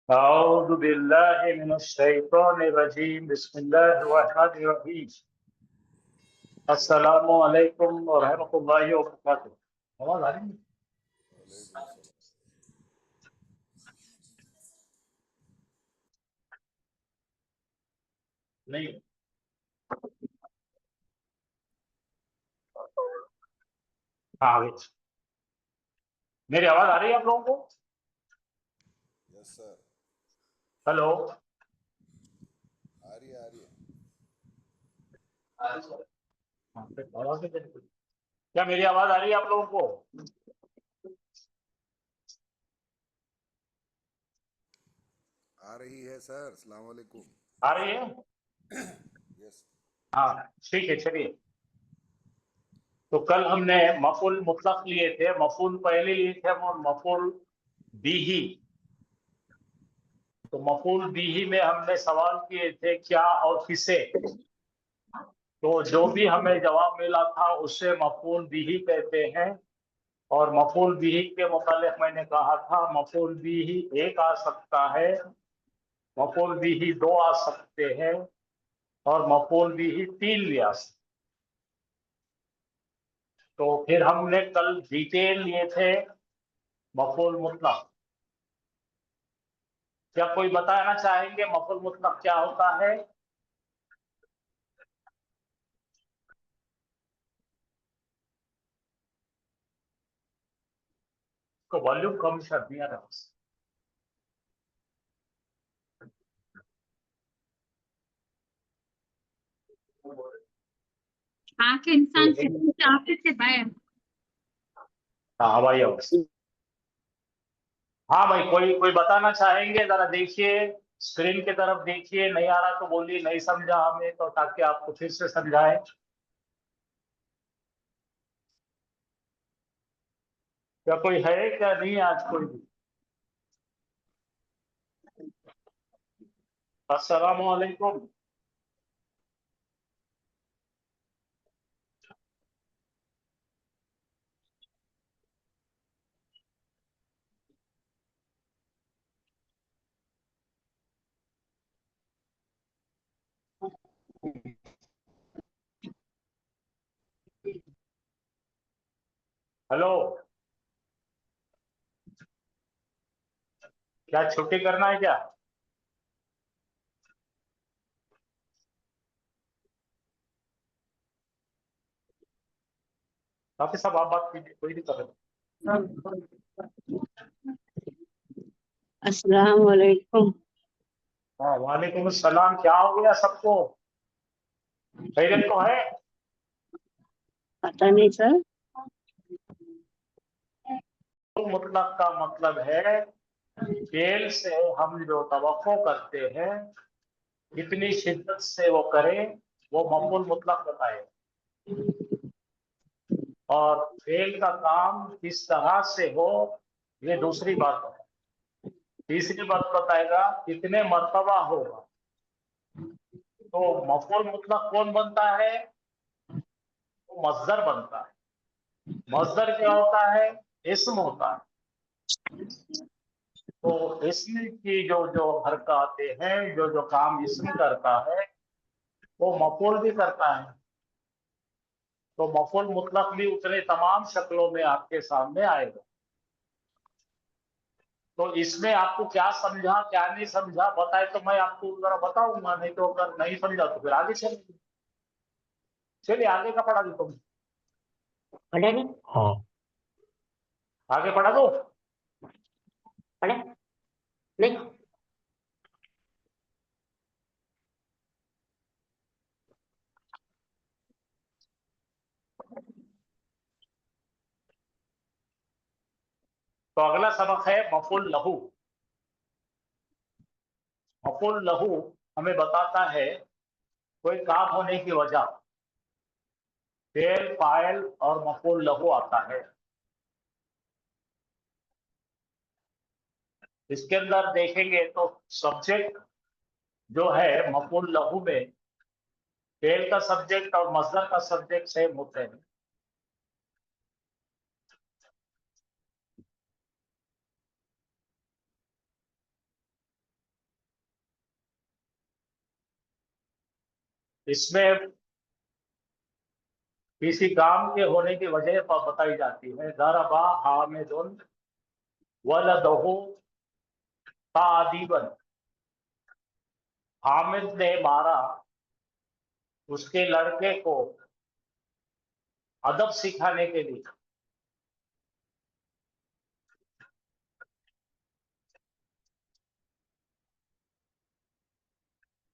أعوذ بالله من الشيطان الرجيم بسم الله الرحمن الرحيم السلام علیکم ورحمۃ اللہ وبرکاتہ. آواز آ رہی ہے؟ نہیں ہاں آگے. میری آواز آ رہی ہے آپ لوگوں کو؟ یس سر. ہلو. آ رہی ہے. کیا میری آواز آ رہی ہے آپ لوگوں کو؟ آ رہی ہے سر. السلام علیکم. آ رہی ہے؟ یس. ہاں ٹھیک ہے. چلیے تو کل ہم نے مفعول مطلق لیے تھے، مفعول پہلے لیے تھے ہم، اور مفعول بیہی. تو مفعول بیہی میں ہم نے سوال کیے تھے کیا اور کسے، تو جو بھی ہمیں جواب ملا تھا اسے مفعول بیہی کہتے ہیں. اور مفعول بیہی کے متعلق میں نے کہا تھا مفعول بیہی ایک آ سکتا ہے، مفعول بیہی دو آ سکتے ہیں، اور مفعول بیہی تین بھی آ سکتے. تو پھر ہم نے کل ڈیٹیل لیے تھے مفعول مطلق. کیا کوئی بتانا چاہیں گے مفعول مطلق کیا ہوتا ہے؟ کو والیوم کم کر دیا تھا. آنکھ انسان سے باہر. ہاں بھائی. ہاں بھائی کوئی بتانا چاہیں گے؟ ذرا دیکھیے اسکرین کی طرف دیکھیے. نہیں آ رہا تو بولیے نہیں سمجھا ہمیں، تو تاکہ آپ کو پھر سے سمجھائیں. کیا کوئی ہے کیا نہیں آج کوئی بھی؟ السلام علیکم. ہلو. کیا چھٹی کرنا ہے کیا؟ کافی سب آپ بات کیجیے، کوئی نہیں کر رہے. السلام علیکم. ہاں وعلیکم السلام. کیا ہو گیا سب کو؟ خیریت تو ہے؟ پتہ نہیں سر. مطلق کا مطلب ہے فعل سے ہم جو توقع کرتے ہیں کتنی شدت سے وہ کریں وہ مفعول مطلق بتائے. اور فعل کا کام کس طرح سے ہو یہ دوسری بات ہے. تیسری بات بتائے گا کتنے مرتبہ ہوگا. تو مفعول مطلق کون بنتا ہے؟ وہ مصدر بنتا ہے. مصدر کیا ہوتا ہے؟ اسم ہوتا ہے. تو اسم کی جو حرکات ہیں، جو کام اسم کرتا ہے وہ مفعول بھی کرتا ہے. تو مفعول مطلق بھی اتنے تمام شکلوں میں آپ کے سامنے آئے گا. تو اس میں آپ کو کیا سمجھا کیا نہیں سمجھا بتائے تو میں آپ کو ذرا بتاؤں گا، نہیں تو اگر نہیں سمجھا تو پھر آگے چلیے آگے کا پڑھا دیتا ہوں. پڑھے نہیں ہاں آگے پڑھا دو. پڑھے نہیں. تو اگلا سبق ہے مفعول لہو. مفعول لہو ہمیں بتاتا ہے کوئی کام ہونے کی وجہ. فعل فاعل اور مفعول لہو آتا ہے. اس کے اندر دیکھیں گے تو سبجیکٹ جو ہے مفعول لہو میں فعل کا سبجیکٹ اور مصدر کا سبجیکٹ سیم ہوتے ہیں. इसमें किसी काम के होने की वजह बताई जाती है। दरबा हामिदुन वलदहु तादीबन, हामिद ने मारा उसके लड़के को अदब सिखाने के लिए।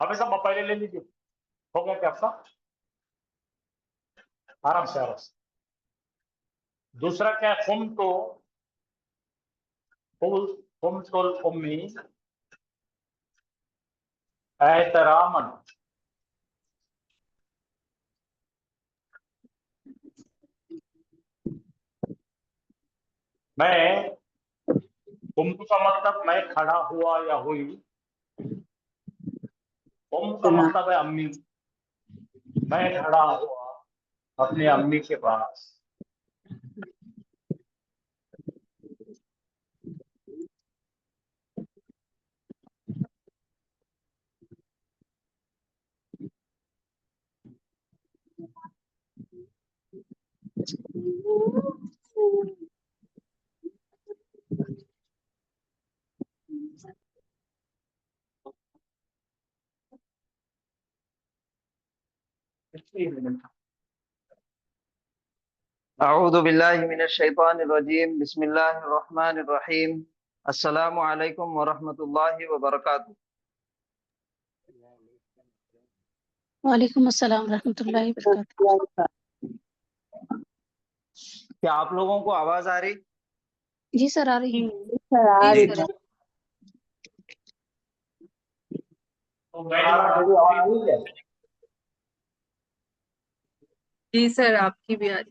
हमें सब पहले ले लीजिए, हो गया क्या आपका? आराम से आराम से। दूसरा क्या है? खुमतुल उम्मी एहतरामन, मैं कुमतु का मतलब मैं खड़ा हुआ या हुई, उम का मतलब है अम्मी, मैं खड़ा हुआ अपनी अम्मी के पास। अऊज़ु बिल्लाहि मिनश शैतानिर रजीम, बिस्मिल्लाहिर रहमानिर रहीम, अस्सलामु अलैकुम व रहमतुल्लाहि व बरकातुहू। वालेकुम अस्सलाम रहमतुल्लाहि वबरकातुहू। क्या आप लोगों को आवाज आ रही? जी सर, आ रही है। जी सर, तो मेरी आवाज आ रही है? जी सर, आपकी भी आ रही।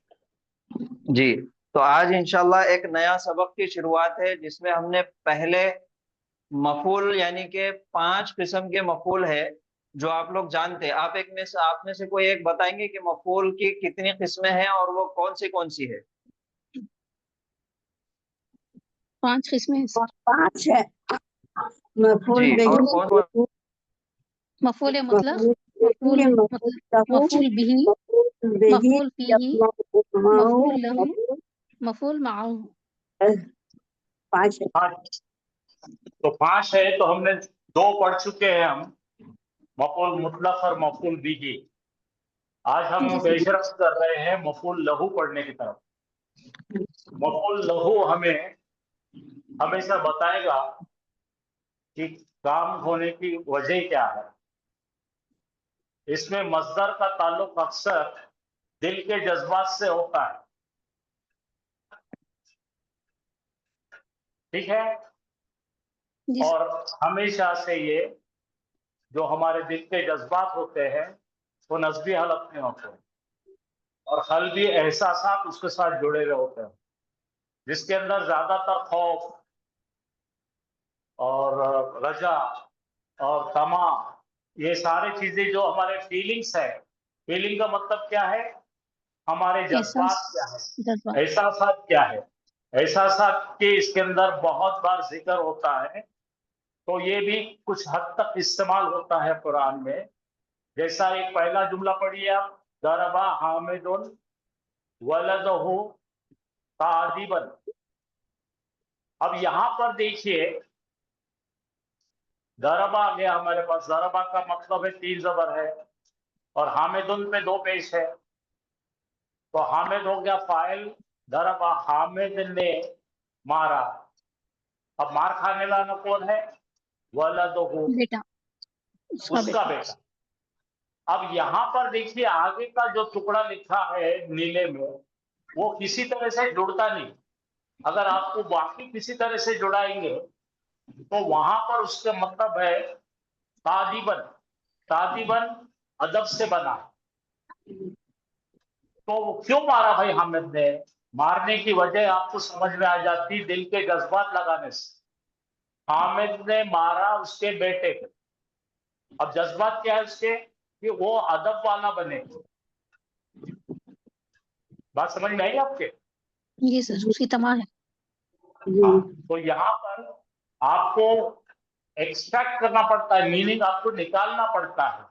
जी, तो आज इंशाल्लाह एक नया सबक की शुरुआत है जिसमें हमने पहले मफूल यानी कि 5 किस्म के मफूल है जो आप लोग जानते हैं। आप में से कोई एक बताएंगे कि मफूल की कितनी किस्में हैं और वो कौन सी है? 5 किस्में हैं सर। 5 है। मफूल जी, और बिही, कौन? मफूल मुतलक, मफूल मफूल बिही, मफूल फीही, मफूल लहू, मफूल माहू। 5 है। हाँ, तो 5 है। तो हमने 2 पढ़ चुके हैं हम, मफूल मुतलक और मफूल बिही। आज हम जी सर। पेशरफ कर रहे हैं मफूल लहू पढ़ने की तरफ। मफूल लहू हमें हमेशा बताएगा कि काम होने की वजह क्या है। इसमें मस्दर का ताल्लुक अक्सर दिल के जज्बात से होता है, ठीक है। जी सर। और हमेशा से ये जो हमारे दिल के जज्बात होते हैं वो नस्बी हालत में होते हैं और कल्बी एहसासात उसके साथ जुड़े हुए होते हैं, जिसके अंदर ज्यादातर खौफ और रजा और तमा, ये सारी चीजें जो हमारे फीलिंग्स है। फीलिंग का मतलब क्या है? हमारे जज्बात क्या है, जज्बा। एहसासात क्या है। एहसासात के इसके अंदर बहुत बार जिक्र होता है, तो ये भी कुछ हद तक इस्तेमाल होता है कुरान में। जैसा एक पहला जुमला पढ़िए आप, दरबा हामिदुन वलदहु तादिबन। अब यहां पर देखिए, दरबा आ गया हमारे पास। दरबा का मतलब है 3 जबर है और हामिदुन पे 2 पेश है, तो हामिद हो गया फाइल, दरबा हामिद ने मारा। अब मार खाने वाला कौन है? वलदहु, बेटा, उसका उसका बेटा। बेटा। अब यहां पर देखिए आगे का जो टुकड़ा लिखा है नीले में, वो किसी तरह से जुड़ता नहीं। अगर आपको बाकी किसी तरह से जुड़ाएंगे तो वहां पर उसका मतलब है तादीबन। तादीबन अदब से बना। तो क्यों मारा भाई हामिद ने? मारने की वजह आपको समझ में आ जाती दिल के जज्बात लगाने से। हामिद ने मारा उसके बेटे को। अब जज्बात क्या है उसके? कि वो अदब वाला बने। बात समझ में आई आपके? जी सर, उसकी तमा है। हाँ, तो यहाँ पर आपको एक्सट्रैक्ट करना पड़ता है, मीनिंग आपको निकालना पड़ता है।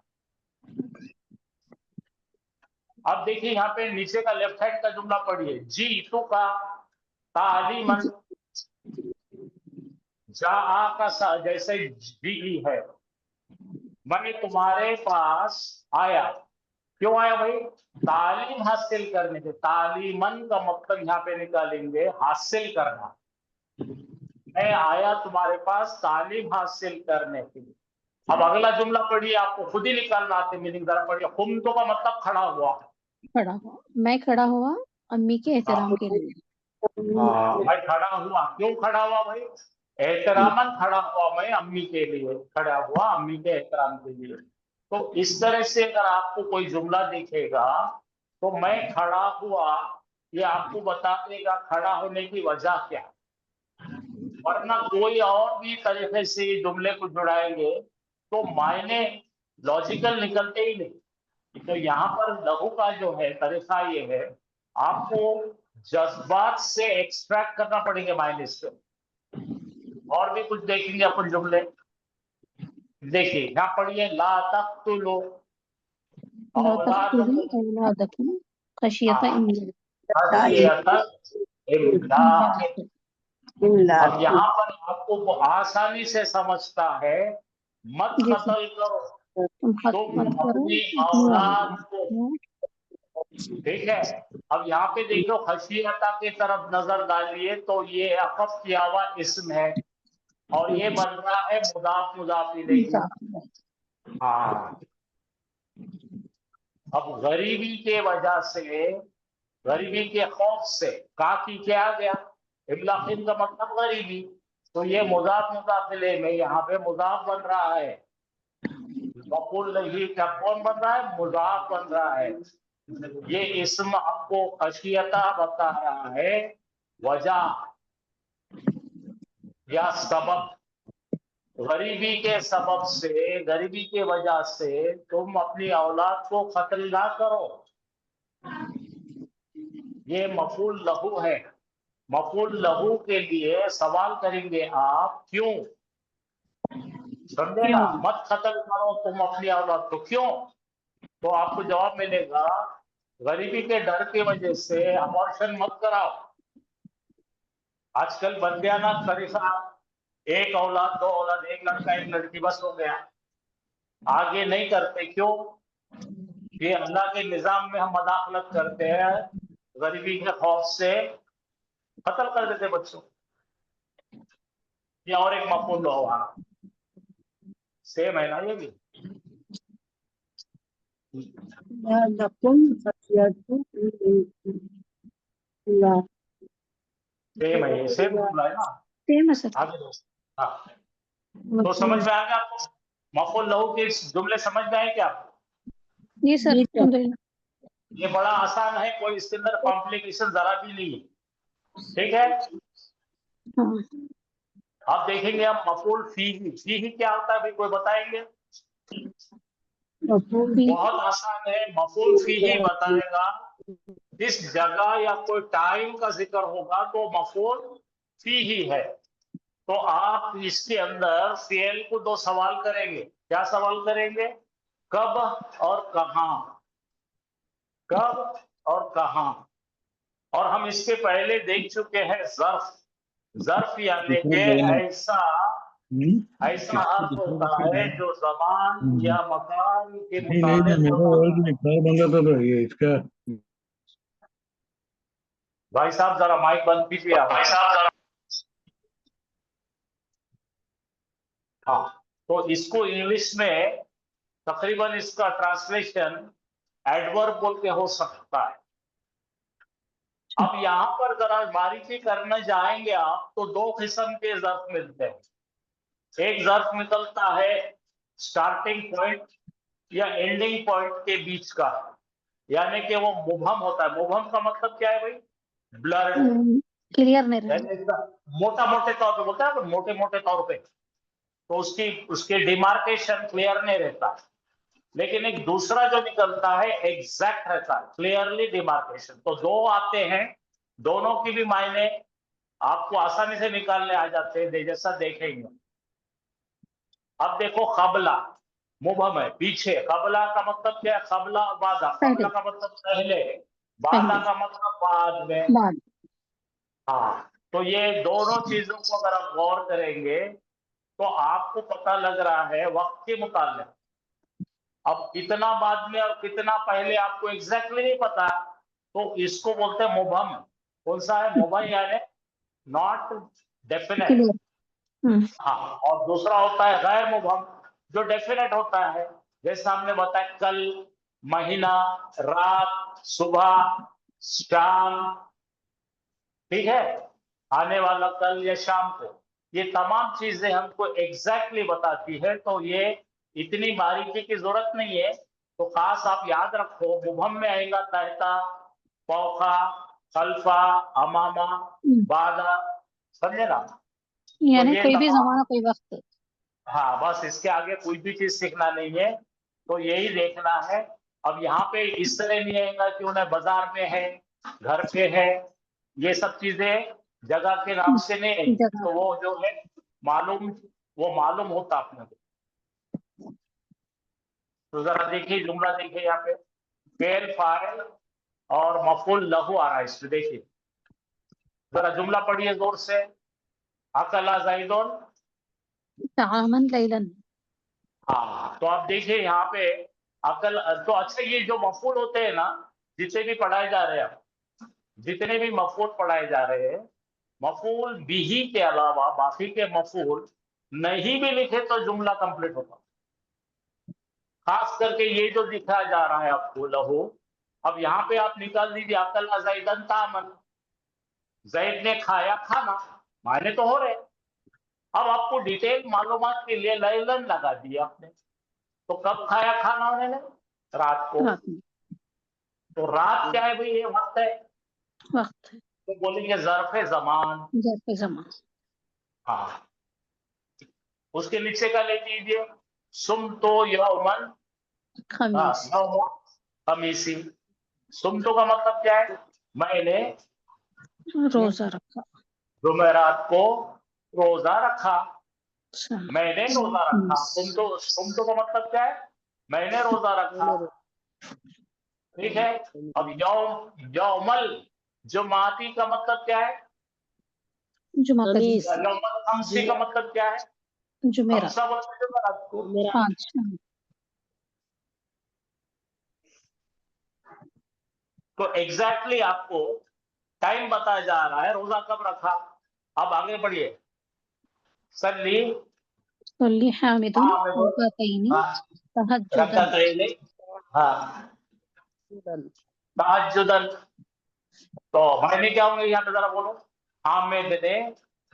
अब देखिए यहाँ पे नीचे का लेफ्ट हैंड का जुमला पढ़िए, जीतू का तालीमन, जा का जैसे जी है, मैं तुम्हारे पास आया। क्यों आया भाई? तालीम हासिल करने के। तालीमन का मतलब यहाँ पे निकालेंगे हासिल करना। मैं आया तुम्हारे पास तालीम हासिल करने के लिए। अब अगला जुमला पढ़िए, आपको खुद ही निकालना आते मीनिंग, जरा पढ़िए। खुमतो का मतलब खड़ा हुआ। खड़ा हुआ, मैं खड़ा हुआ अम्मी के एहतराम के लिए। मैं खड़ा हुआ। क्यों खड़ा हुआ भाई? एहतरामन खड़ा हुआ मैं अम्मी के लिए, खड़ा हुआ अम्मी के एहतराम के लिए। तो इस तरह से अगर आपको कोई जुमला दिखेगा तो मैं खड़ा हुआ, ये आपको बता देगा खड़ा होने की वजह क्या। वरना कोई और भी तरीके से जुमले को जुड़ाएंगे तो मायने लॉजिकल निकलते ही नहीं। तो यहाँ पर लघु का जो है तरीका ये है, आपको जज्बात से एक्सट्रैक्ट करना पड़ेगा मायने से। और भी कुछ देखेंगे अपन जुमले। देखिए यहाँ पढ़िए, ला तख्तुलू औलादकुम खशियत इम्लाक। अब यहाँ पर आपको वो आसानी से समझता है, मत जी सर। कत्ल करो तुम हक तुम मत करो अपनी अपनी औलाद औलाद को। को। ठीक है। अब यहाँ पे देखो खशियता की तरफ नजर डालिए तो ये अकफ किया हुआ इसम है और ये बन रहा है मुदाफ मुदाफ इलैहि। हाँ, अब गरीबी के वजह से, गरीबी के खौफ से काकी क्या आ गया, इब्लाखिन का मतलब गरीबी, तो ये मुदाफ मुदाफ इलैहि में यहाँ पे मुदाफ बन रहा है। मफूल नहीं, क्या कौन बन रहा है? मुदाफ बन रहा है। ये इसम आपको खशियता बता रहा है, वजह या सबब। गरीबी के सबब से, गरीबी के वजह से तुम अपनी औलाद को कत्ल ना करो। ये मफूल लहू है। मफूल लहू के लिए सवाल करेंगे आप, क्यों? समझे ना? मत कत्ल करो तुम अपनी औलाद को, क्यों? तो आपको जवाब मिलेगा, गरीबी के डर की वजह से अबॉर्शन मत कराओ। आजकल बंदियाना तरीका, एक औलाद, दो औलाद, एक लड़का एक लड़की बस हो गया, आगे नहीं करते। क्यों? ये अल्लाह के निजाम में हम मदाखलत करते हैं, गरीबी के खौफ से कत्ल कर देते बच्चों। ये और एक मफहूम हुआ, सेम है ना ये भी। सेम है, सेम जुमला है ना। सेम है सर। आगे दोस्तों, हाँ, तो समझ में आ गया आपको? मफूल लहू के जुमले समझ में आए क्या आपको? जी सर। ये बड़ा आसान है, कोई इसके अंदर कॉम्प्लिकेशन जरा भी नहीं है। ठीक है। हाँ। अब देखेंगे हम मफूल फीही। फीही क्या होता है भाई, कोई बताएंगे? बहुत आसान है, मफूल फीही बताएगा। इस जगह या कोई टाइम का जिक्र होगा तो मफूल फीही है। तो आप इसके अंदर फेल को दो सवाल करेंगे। क्या सवाल करेंगे? कब और कहां। कब और कहां। और हम इसके पहले देख चुके हैं जर्फ। जर्फ यानी कि ऐसा अर्थ होता है जो जमान या मकान के मुताबिक इसका भाई साहब जरा माइक बंद कीजिए आप। हाँ, तो इसको इंग्लिश में तकरीबन इसका ट्रांसलेशन एडवर्ब बोल के हो सकता है। अब यहां पर जरा बारीकी करने जाएंगे आप तो दो किस्म के ज़र्फ मिलते हैं। एक ज़र्फ निकलता है स्टार्टिंग पॉइंट या एंडिंग पॉइंट के बीच का, यानी कि वो मुबहम होता है। मुबहम का मतलब क्या है भाई? ब्लर्ड, क्लियर नहीं रहता। मोटा मोटे तौर पे बोलता है, मोटे मोटे तौर पे, तो उसके डिमार्केशन क्लियर नहीं रहता। लेकिन एक दूसरा जो निकलता है एग्जैक्ट रहता है, क्लियरली डिमार्केशन। तो दो आते हैं, दोनों की भी मायने आपको आसानी से निकालने आ जाते हैं, जैसा देखेंगे। अब देखो कबला। मुबहम है, पीछे। कबला का मतलब क्या है? कबला और बादा। कबला का मतलब पहले, बादा का मतलब बाद में। बाद। हाँ, तो ये दोनों चीजों को अगर आप गौर करेंगे तो आपको पता लग रहा है वक्त के मुताबिक। अब कितना बाद में और कितना पहले आपको एग्जैक्टली नहीं पता, तो इसको बोलते हैं मुबहम। कौन सा है? मुबहम यानी नॉट डेफिनेट। क्लियर। हाँ, और दूसरा होता है गैर मुबहम, जो डेफिनेट होता है। जैसे हमने बताया कल, महीना, रात, सुबह, शाम, ठीक है, आने वाला कल या शाम को, ये तमाम चीजें हमको एग्जैक्टली बताती है। तो ये इतनी बारीकी की जरूरत नहीं है। तो खास आप याद रखो, मुबहम में आएगा तहता, फौका, खल्फा, अमामा, बादा, समझे ना? यानी ये कोई भी तमाम, जमाना कोई वक्त। हाँ, बस इसके आगे कोई भी चीज सीखना नहीं है, तो यही देखना है। अब यहाँ पे इस तरह नहीं आएगा कि उन्हें बाजार में है, घर पे है, ये सब चीजें जगह के नाम से नहीं है। जगह। तो वो जो है मालूम, वो मालूम होता अपने को। तो जरा देखिए, जुमला देखिए यहाँ पे, फेल, फाइल और मफूल लहू आ रहा है इसमें। देखिए जरा जुमला पढ़िए जोर से। अकला ज़ैदुन। तामन लैलन। हाँ, तो आप देखिए यहाँ पे अकल। तो अच्छा, ये जो मफूल होते हैं ना, जितने भी पढ़ाए जा रहे हैं, जितने भी मफूल पढ़ाए जा रहे हैं, मफूल बिही के अलावा बाकी के मफूल नहीं भी लिखे तो जुमला कंप्लीट होता। खास करके ये जो दिखाया जा रहा है आपको लहू, अब यहाँ पे आप निकाल दीजिए अकल ज़ैदन तामन। जैद ने खाया खाना, मायने तो हो रहे। अब आपको डिटेल मालूमात के लिए लैलन लगा दिया आपने। तो कब खाया खाना उन्होंने? रात को। रात में। तो रात क्या है भाई? ये वक्त है। वक्त है। तो बोलेंगे ज़र्फ़े ज़मान। जैसे जमा। हाँ, उसके नीचे का ले लीजिए, सुम तो यौमन। हाँ, खमीस। यौम खमीसी। सुम तो का मतलब क्या है? मैंने रोजा रखा। जुमेरात को रोजा रखा। अच्छा। मैंने रोजा रखा। सुम तो का मतलब क्या है? मैंने रोजा रखा। ठीक है। अब यौमल जुमाती का मतलब क्या है? जुमा का दिन। यौमल खमसी का मतलब क्या है? जुमेरा। खमसा बोलते हैं जुमेरात को। 5। तो एग्जैक्टली आपको टाइम बताया जा रहा है, रोजा कब रखा। अब आगे बढ़िए। सल्ली सल्ली हामिदुन रकातैनी तहज्जुदन। रकातैनी। हाँ, तहज्जुदन। तो मायने क्या होंगे यहाँ पे जरा बोलो। हामिद ने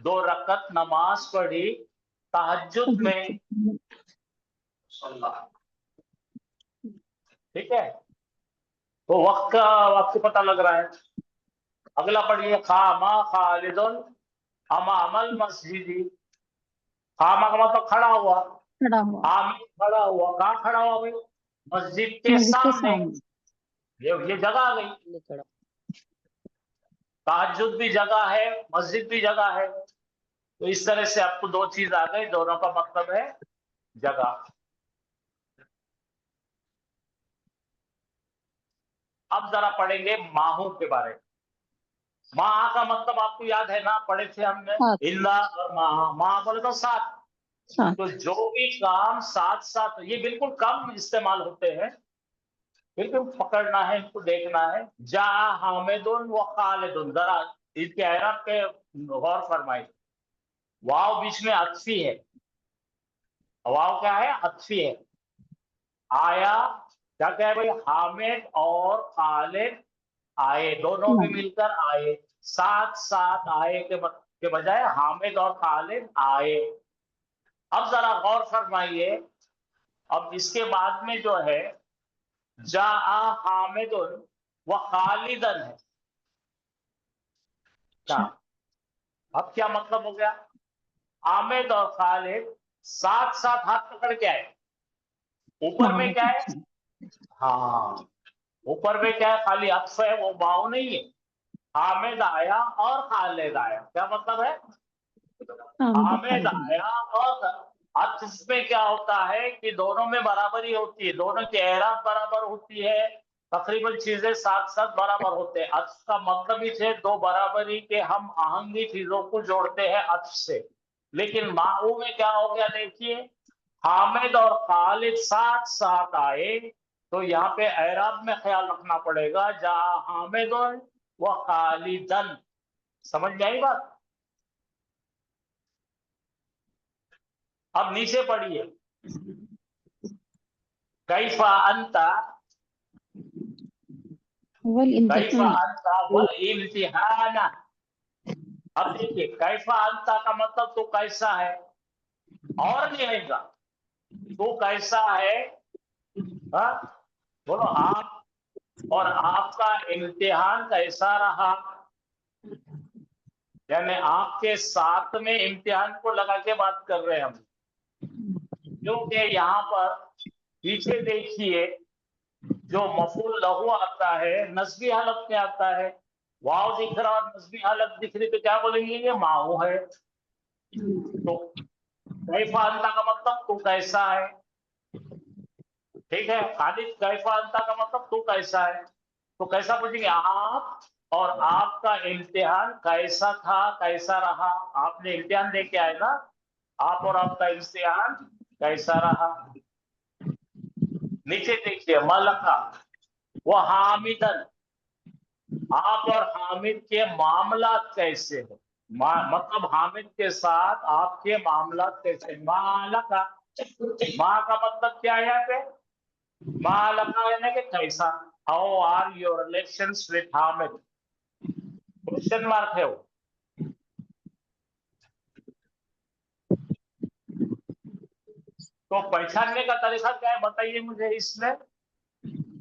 2 रकत नमाज पढ़ी तहज्जुद में। ठीक है, तो वक्त का आपको पता लग रहा है। अगला पढ़िए, खामा खालिदुन अमामल मस्जिदी। खामा का मतलब खड़ा हुआ। खड़ा हुआ। हामिद खड़ा हुआ। कहाँ खड़ा हुआ भाई? मस्जिद के मस्जिद के सामने। सामने। ये जगह आ गई। तहज्जुद भी जगह है, मस्जिद भी जगह है। तो इस तरह से आपको 2 चीज आ गई, दोनों का मतलब है जगह। अब जरा पढ़ेंगे माहों के बारे में। माह का मतलब आपको याद है ना, पढ़े थे हमने। साथ। इल्ला और माह, माह बोले तो साथ। साथ। तो जो भी काम साथ साथ, ये बिल्कुल कम इस्तेमाल होते हैं, बिल्कुल पकड़ना है, इनको देखना है। जा हामिदुन व खालिदुन, जरा इसके एरब पे गौर फरमाइए। वाव बीच में अत्फी है। वाव क्या है? अत्फी है। आया क्या क्या है भाई? हामिद और खालिद आए, दोनों भी मिलकर आए। साथ साथ आए के बजाय हामिद और खालिद आए। अब जरा गौर फरमाइए, अब इसके बाद में जो है जा हामिदुन व खालिदन है। क्या? अब क्या मतलब हो गया? हामिद और खालिद साथ साथ हाथ पकड़ के आए। ऊपर में क्या है? हाँ, ऊपर में क्या है? खाली अक्स है, वो बाव नहीं है। हामिद आया और खालिद आया, क्या मतलब है? हामिद आया और अत्फ में क्या होता है कि दोनों में बराबरी होती है, दोनों की एराब बराबर होती है, तकरीबन चीजें साथ साथ बराबर होते हैं। अत्फ का मतलब ही है दो बराबरी के हम आहंगी चीजों को जोड़ते हैं अत्फ से। लेकिन माऊ में क्या हो गया देखिए, हामिद और खालिद साथ साथ आए तो यहाँ पे एराब में ख्याल रखना पड़ेगा, जहां हामिद व खालिदन। समझ में आई बात? अब नीचे पढ़िए, कैफा अंता, वल कैफा इम्तिहान। अंता वल इम्तिहान। अब देखिए, कैफा अंता का मतलब तो कैसा है, और नहीं आएगा तो कैसा है, हा? बोलो आप, और आपका इम्तिहान कैसा रहा, यानी आपके साथ में इम्तिहान को लगा के बात कर रहे हैं हम। क्योंकि यहाँ पर पीछे देखिए, जो मफूल लहू आता है नस्बी हालत में आता है, वाव दिख रहा और नस्बी हालत दिख रही, तो क्या बोलेंगे, ये माहू है। तो कैफा अंता का मतलब तू कैसा है, ठीक है। खालिद कैफा अंता का मतलब तू कैसा है, तो कैसा पूछेंगे, आप और आपका इम्तिहान कैसा था, कैसा रहा। आपने इम्तिहान दे के आए ना, आप और आपका इम्तिहान कैसा रहा। नीचे देखिए, मलका वो हामिदन, आप और हामिद के मामला कैसे हो, मतलब हामिद के साथ आपके मामला कैसे। मालका, माँ का मतलब क्या है यहाँ पे, मालका यानी कि कैसा, how are your relations with Hamid, question mark है वो। तो पहचानने का तरीका क्या है बताइए मुझे इसमें,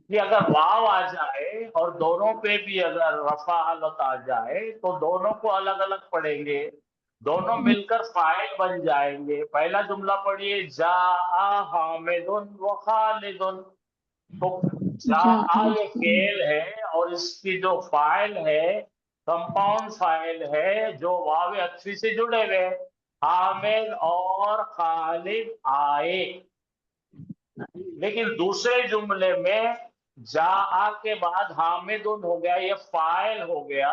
कि अगर वाव आ जाए और दोनों पे भी अगर रफा हालत आ जाए तो दोनों को अलग अलग पढ़ेंगे, दोनों मिलकर फाइल बन जाएंगे। पहला जुमला पढ़िए, जा हामिदुन व खालिदुन। तो जा ये फेल है और इसकी जो फाइल है कंपाउंड फाइल है, जो वाव अत्फी से जुड़े हुए, हामिद और खालिद आए। लेकिन दूसरे जुमले में जा के बाद हामिदुन हो गया, ये फाइल हो गया,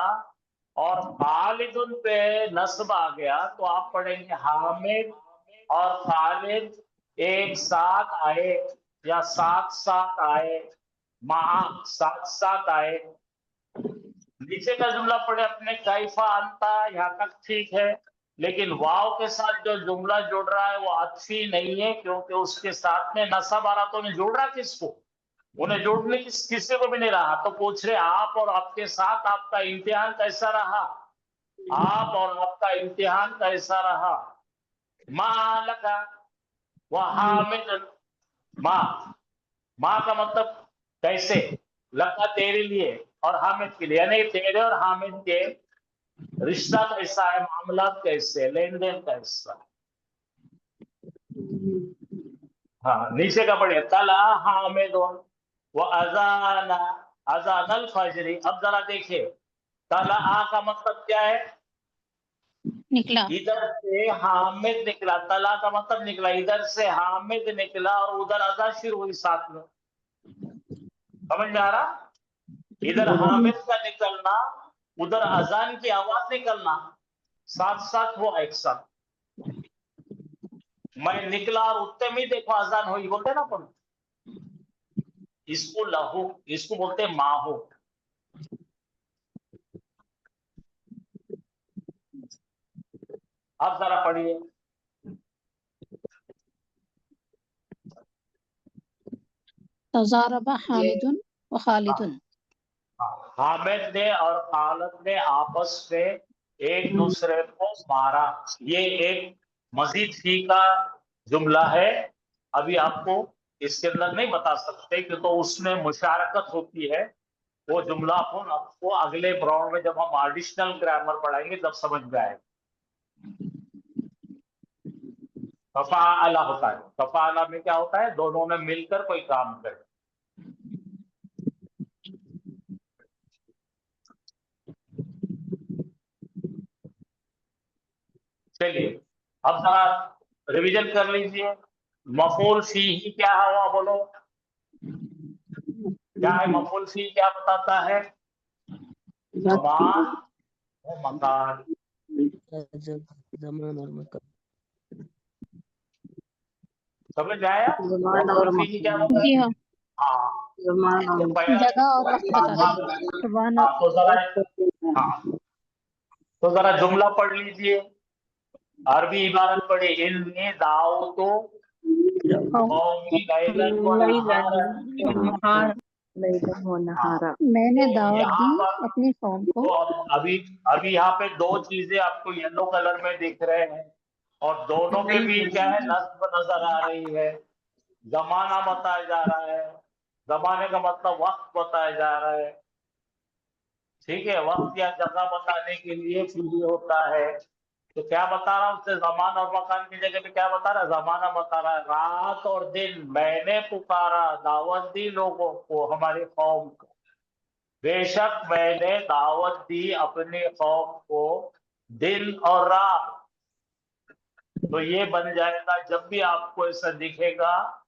और खालिदुन पे नस्ब आ गया, तो आप पढ़ेंगे हामिद और खालिद एक साथ आए, या साथ साथ आए, साथ साथ आए। नीचे का जुमला पढ़े अपने, कैफा अंता, यहाँ तक ठीक है। लेकिन वाव के साथ जो जुमला जुड़ रहा है वो अच्छी नहीं है, क्योंकि उसके साथ में नसब आ रहा, तो उन्हें जोड़ रहा किसको, उन्हें जोड़ने किसी को भी नहीं रहा। तो पूछ रहे आप और आपके साथ आपका इम्तिहान कैसा रहा, आप और आपका इम्तिहान कैसा रहा। माँ लगा वह हामिद, माँ, माँ का मतलब कैसे, लगा तेरे लिए और हामिद के लिए, यानी तेरे और हामिद के रिश्ता कैसा है, मामला कैसे, लेन देन कैसा। हाँ, नीचे का पढ़िए, तला हामिदुन वो अजाना, अजानल फजरी। अब जरा देखिए, तला का मतलब क्या है, निकला। इधर से हामिद निकला, तला का मतलब निकला, इधर से हामिद निकला और उधर अजा शुरू हुई साथ में। समझ में आ रहा, इधर हामिद का निकलना, उधर अजान की आवाज निकलना, साथ साथ वो एक साथ। मैं निकला और उत्ते में देखो अजान हुई, बोलते ना अपन, इसको लहू, इसको बोलते माहू। अब जरा पढ़िए, तजारबा हामिदुन व खालिदुन। हामिद ने और खालिद ने आपस में एक दूसरे को मारा। ये एक मजीद फी का जुमला है, अभी आपको इसके अंदर नहीं बता सकते कि, तो उसमें मुशारकत होती है। वो जुमला अपन आपको अगले राउंड में जब हम एडिशनल ग्रामर पढ़ाएंगे तब समझ में आएगा। तफाअला होता है, तफाअला में क्या होता है, दोनों ने मिलकर कोई काम करे। चलिए, अब जरा रिवीजन कर लीजिए। मफूल फीही क्या हुआ, बोलो क्या है मफूल फी, क्या बताता है? ज़मान और मकान। जमान और मकान। समझ आया? ज़मान और मफूल फी क्या मकान। होता जी है? हाँ, हाँ, ज़मान और तो पहला जगह और वक्त हाँ बताता हाँ है। सुभान हाँ, तो जरा मकान। हाँ, तो जरा जुमला पढ़ लीजिए। अरबी इबारत पढ़े, इन्नी दाऊतो कौमी लैलन व नहारा। नहारा। मैंने तो दावत यहाँ दी पर अपनी कौम को। तो अभी अभी यहाँ पे दो चीजें आपको येलो कलर में दिख रहे हैं और दोनों के बीच क्या है, नस्ब नजर आ रही है। जमाना बताया जा रहा है, जमाने का मतलब वक्त बताया जा रहा है। ठीक है, वक्त या जगह बताने के लिए फिर होता है। तो क्या बता रहा हूँ उससे, जमान और मकान की जगह पे क्या बता रहा है, जमाना बता रहा है। रात और दिन मैंने पुकारा, दावत दी लोगों को, हमारी कौम को। बेशक मैंने दावत दी अपनी कौम को दिन और रात। तो ये बन जाएगा, जब भी आपको ऐसा दिखेगा,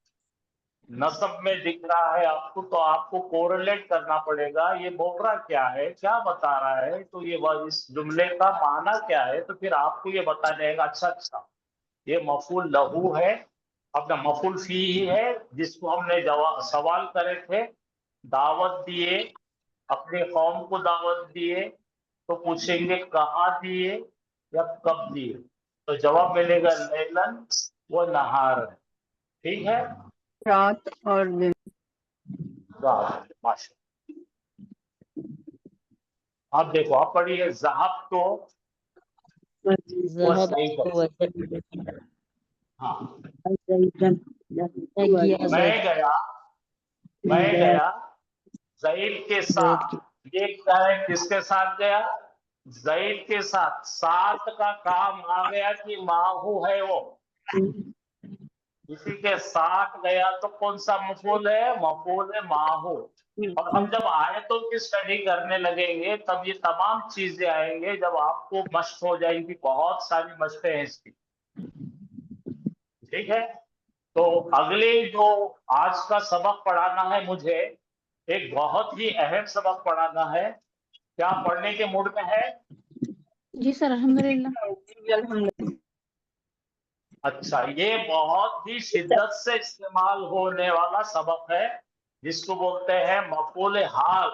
नस्ब में दिख रहा है आपको, तो आपको कोरिलेट करना पड़ेगा, ये बोल रहा क्या है, क्या बता रहा है, तो ये इस जुमले का माना क्या है, तो फिर आपको ये बता देगा अच्छा अच्छा ये मफूल लहू है, अपना मफूल फी ही है, जिसको हमने जवाब सवाल करे थे। दावत दिए, अपने कौम को दावत दिए, तो पूछेंगे कहाँ दिए या कब दिए, तो जवाब मिलेगा लैलन व नहार। ठीक है, रात और दिन। रात। माशा, आप देखो, आप पढ़िए ज़हब तो ज़हब वज़ैफ़। वज़ैफ़। हाँ, गया मैं गया, मैं गया ज़ैद के ज़ैद की। साथ। ये क्या है, किसके साथ गया? ज़ैद के साथ। साथ का काम आ गया कि माहू है वो, किसी के साथ गया तो कौन सा मफूल है? मफूल है माहू। और हम जब आयतों की स्टडी करने लगेंगे तब ये तमाम चीजें आएंगे, जब आपको मश्क हो जाएंगी, बहुत सारी मश्कें हैं इसकी। ठीक है, तो अगले जो आज का सबक पढ़ाना है मुझे, एक बहुत ही अहम सबक पढ़ाना है। क्या पढ़ने के मूड में है? जी सर, अल्हम्दुलिल्लाह। अच्छा, ये बहुत ही शिद्दत से इस्तेमाल होने वाला सबक है, जिसको बोलते हैं मफूल हाल।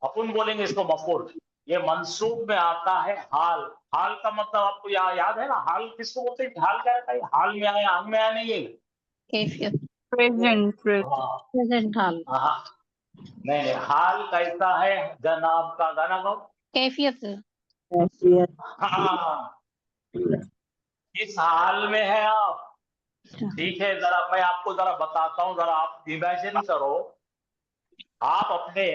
अपन बोलेंगे इसको मफूल। ये मंसूब में आता है हाल। हाल का मतलब आपको याद है ना, हाल किसको बोलते हैं? हाल क्या है? हाल में आया, आंग में आया नहीं है। कैफियत, प्रेजेंट। हाँ प्रेजेंट हाल। हाँ, नहीं नहीं, हाल कैसा है जनाब का, गाना गाओ। कैफियत। हाँ, किस हाल में है आप? ठीक है, जरा मैं आपको जरा बताता हूँ, जरा आप इमेजिन करो, आप अपने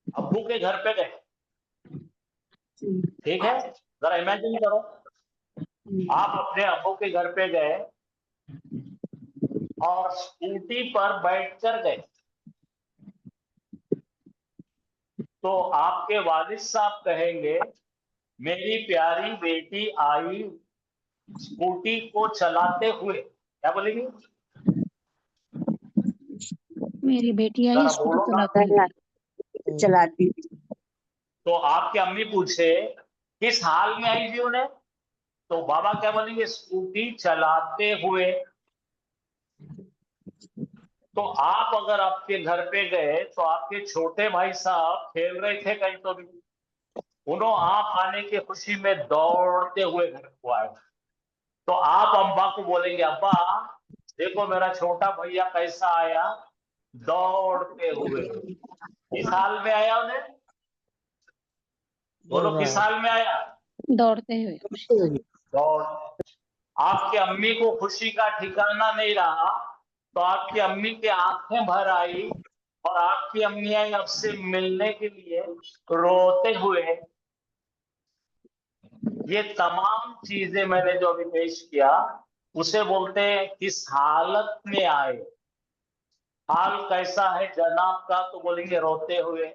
अब्बू के घर पे गए। ठीक है, जरा इमेजिन करो, आप अपने अब्बू के घर पे गए और स्कूटी पर बैठकर गए, तो आपके वालिद साहब कहेंगे मेरी प्यारी बेटी आई स्कूटी को चलाते हुए। क्या बोलेंगे? मेरी बेटी आई जरा स्कूटी बोलो ना। चलाती हुई। चलाती। तो आपकी अम्मी पूछे किस हाल में आई थी उन्हें, तो बाबा क्या बोलेंगे? स्कूटी चलाते हुए। तो आप अगर आपके घर पे गए तो आपके छोटे भाई साहब खेल रहे थे कहीं, तो भी उन्होंने आप आने की खुशी में दौड़ते हुए घर को आए, तो आप अब्बा को बोलेंगे अब्बा देखो मेरा छोटा भैया कैसा आया दौड़ते हुए। किस हाल में आया उन्हें? बोलो किस हाल में आया? दौड़ते हुए। दौड़। आपकी अम्मी को खुशी का ठिकाना नहीं रहा, तो आपकी अम्मी की आंखें भर आई और आपकी अम्मी आई आपसे मिलने के लिए रोते हुए। ये तमाम चीजें मैंने जो अभी पेश किया उसे बोलते हैं किस हालत में आए। हाल कैसा है जनाब का, तो बोलेंगे रोते हुए।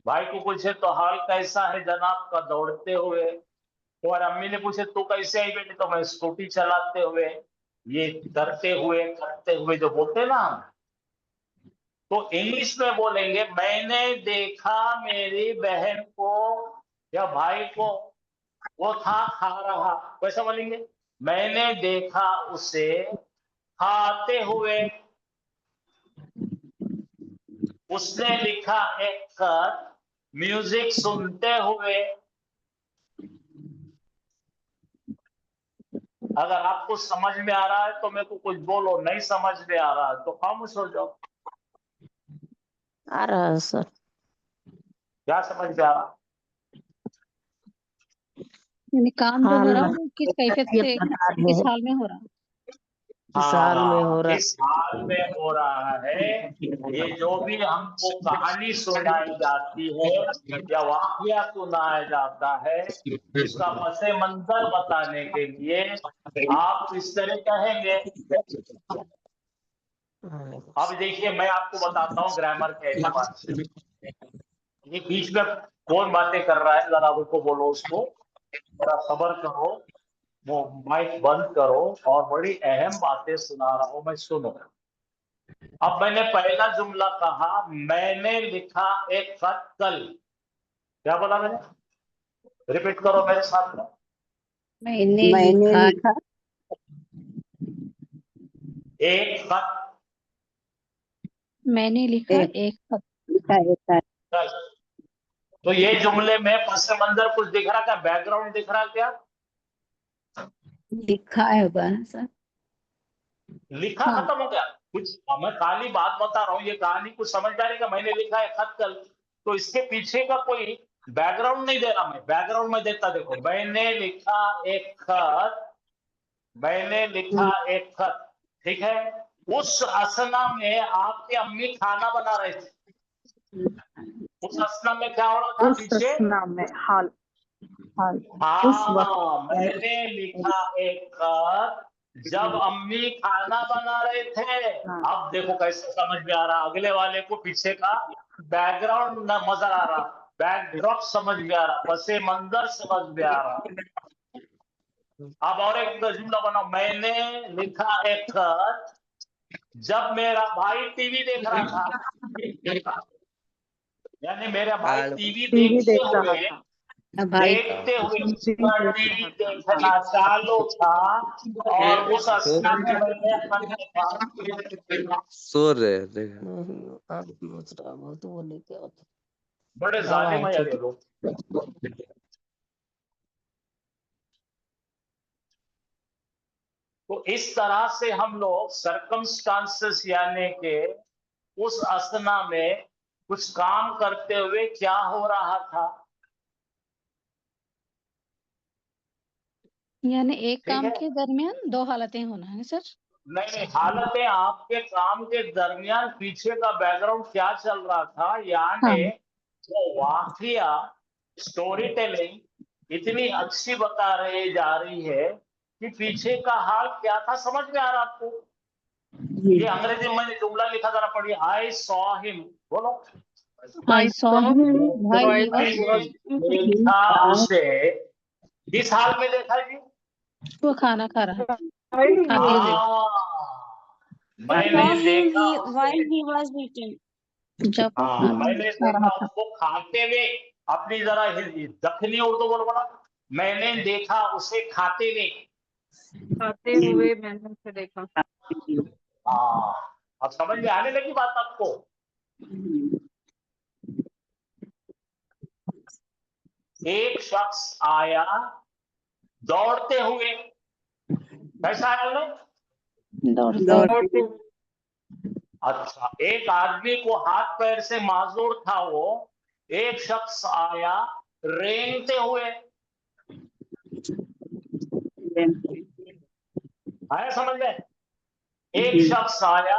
भाई को पूछे तो हाल कैसा है जनाब का, दौड़ते हुए। तो और अम्मी ने पूछे तू कैसे आई बेटी, तो मैं स्कूटी चलाते हुए, ये करते हुए करते हुए जो बोलते ना हम, तो इंग्लिश में बोलेंगे मैंने देखा मेरी बहन को या भाई को, वो था खा रहा, वैसा बोलेंगे मैंने देखा उसे खाते हुए, उसने लिखा एक खत म्यूजिक सुनते हुए। अगर आपको समझ में आ रहा है तो मेरे को कुछ बोलो, नहीं समझ में आ रहा है तो खामोश हो जाओ। आ रहा है सर। क्या समझ में आ रहा? यानी काम जो हो रहा है हाल वो किस कैफियत ये से, बता रहे किस हैं हाल में हो रहा है? किस हाल में हो रहा इस हाल में हो रहा है। ये जो भी हमको कहानी सुनाई जाती है या वाकया सुनाया जाता है, इसका पसे मंजर बताने के लिए आप इस तरह कहेंगे। अब देखिए मैं आपको बताता हूँ ग्रामर के एतबार से। ये बीच में कौन बातें कर रहा है, जरा उसको बोलो, उसको जरा सब्र करो, वो माइक बंद करो और बड़ी अहम बातें सुना रहा हूं मैं, सुनो। अब मैंने पहला जुमला कहा मैंने लिखा एक खत कल, क्या बोला मैंने? रिपीट करो मेरे साथ में। मैंने मैंने लिखा लिखा एक खत मैंने लिखा एक एक खत। लिखा एक खत। कल। तो ये जुमले में पस मंजर कुछ दिख रहा क्या, बैकग्राउंड दिख रहा क्या? लिखा है सर। लिखा हाँ। खत्म हो गया कुछ? मैं खाली बात बता रहा हूँ, ये कहानी कुछ समझ में आएगा। मैंने लिखा है खत कल, तो इसके पीछे का कोई बैकग्राउंड नहीं दे रहा मैं, बैकग्राउंड में देता देखो, मैंने लिखा एक खत, मैंने लिखा एक खत, ठीक है। उस असना में आपकी अम्मी खाना बना रहे थे। उस असना में क्या हो रहा था उस पीछे? असना में हाल उस वक्त हाँ, मैंने लिखा एक खत जब अम्मी खाना बना रहे थे। हाँ। अब देखो कैसे समझ में आ रहा, अगले वाले को पीछे का बैकग्राउंड न मजा आ रहा, बैकड्रॉप समझ में आ रहा, पसे मंजर समझ में आ रहा। अब और एक जुमला बनाओ, मैंने लिखा एक खत जब मेरा भाई टीवी देख रहा था, यानी मेरा भाई टीवी टीवी देखते देख रहा हुए, था भाई देखते हुए टीवी देख टीवी रहा था देखना चालू था और उस असना में मैंने खत लिखा। सो रहे थे। तो वो लेके आओ। बड़े जालिम है यार ये लोग। तो इस तरह से हम लोग सर्कमस्टांसेस यानी के उस असना में कुछ काम करते हुए क्या हो रहा था, यानी एक ठीक काम है। के दरमियान दो हालतें होना है सर। नहीं नहीं, हालतें आपके काम के दरमियान पीछे का बैकग्राउंड क्या चल रहा था, यानी हाँ। वो वाकया स्टोरी टेलिंग इतनी अच्छी बता रही जा रही है कि पीछे का हाल क्या था समझ में आ रहा आपको। जी ये अंग्रेजी में मैंने जुमला लिखा, जरा पढ़िए, आई सॉ हिम, बोलो। I saw him while he was मैंने देखा उसे, किस हाल में देखा जी? वो खाना खा रहा था, खाते हुए। मैंने देखा while उसे, he was eating. जब वो हाँ खाना मैंने खा देखा रहा था। उसको खाते हुए। अपनी जरा दक्षिणी उर्दू बोलो, बोला मैंने देखा उसे खाते हुए। खाते हुए मैंने उसे देखा। हाँ, अब समझ में आने लगी बात आपको। एक शख्स आया दौड़ते हुए, कैसा आया उन्हें? दौड़ते। अच्छा, एक आदमी को हाथ पैर से माजूर था वो, एक शख्स आया रेंगते हुए, आया समझ में? एक शख्स आया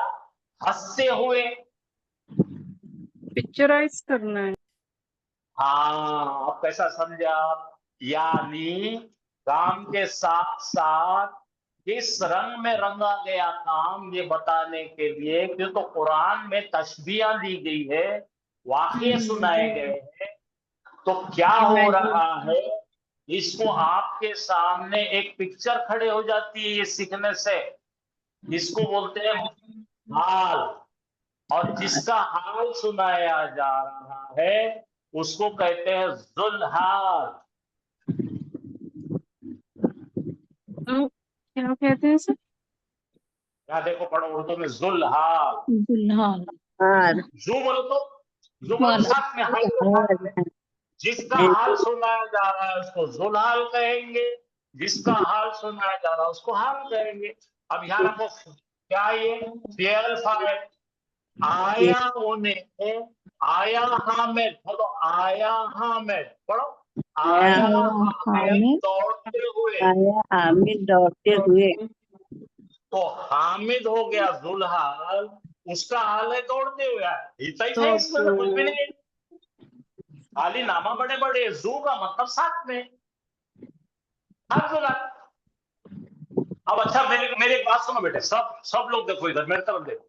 हंसते हुए। पिक्चराइज करना है। हाँ, अब कैसा समझा आप? यानी काम के साथ साथ किस रंग में रंगा गया काम, ये बताने के लिए कि तो कुरान में तशबीह दी गई है, वाक़ये सुनाए गए हैं। तो क्या हो रहा है इसको आपके सामने एक पिक्चर खड़े हो जाती है ये सीखने से, इसको बोलते हैं हाल। और जिसका हाल सुनाया जा रहा है उसको कहते हैं जुल्हाल। तो क्या कहते हैं सर? यहाँ देखो पढ़ो उर्दू में जुल्हाल। दुल्हान हाल जू बोलो तो जू बोलो हाल। साथ में हाल। हाल जिसका हाल सुनाया जा रहा है उसको जुल्हाल कहेंगे, जिसका हाल सुनाया जा रहा है उसको हाल कहेंगे। अब यहाँ रखो क्या ये फेल फाइल आया उन्हें, आया हामिद, बोलो आया हामिद, पढ़ो आया हामिद दौड़ते हुए। आया हामिद दौड़ते हुए। तो हामिद हो गया जुल्हाल, उसका हाल है दौड़ते हुए। इतना ही था, इसमें तो कुछ भी नहीं है। खाली नामा बड़े बड़े, जू का मतलब साथ में हाथ जुल्हाल। अब अच्छा मेरी एक बात सुनो बेटे, सब लोग देखो इधर मेरे तरफ देखो।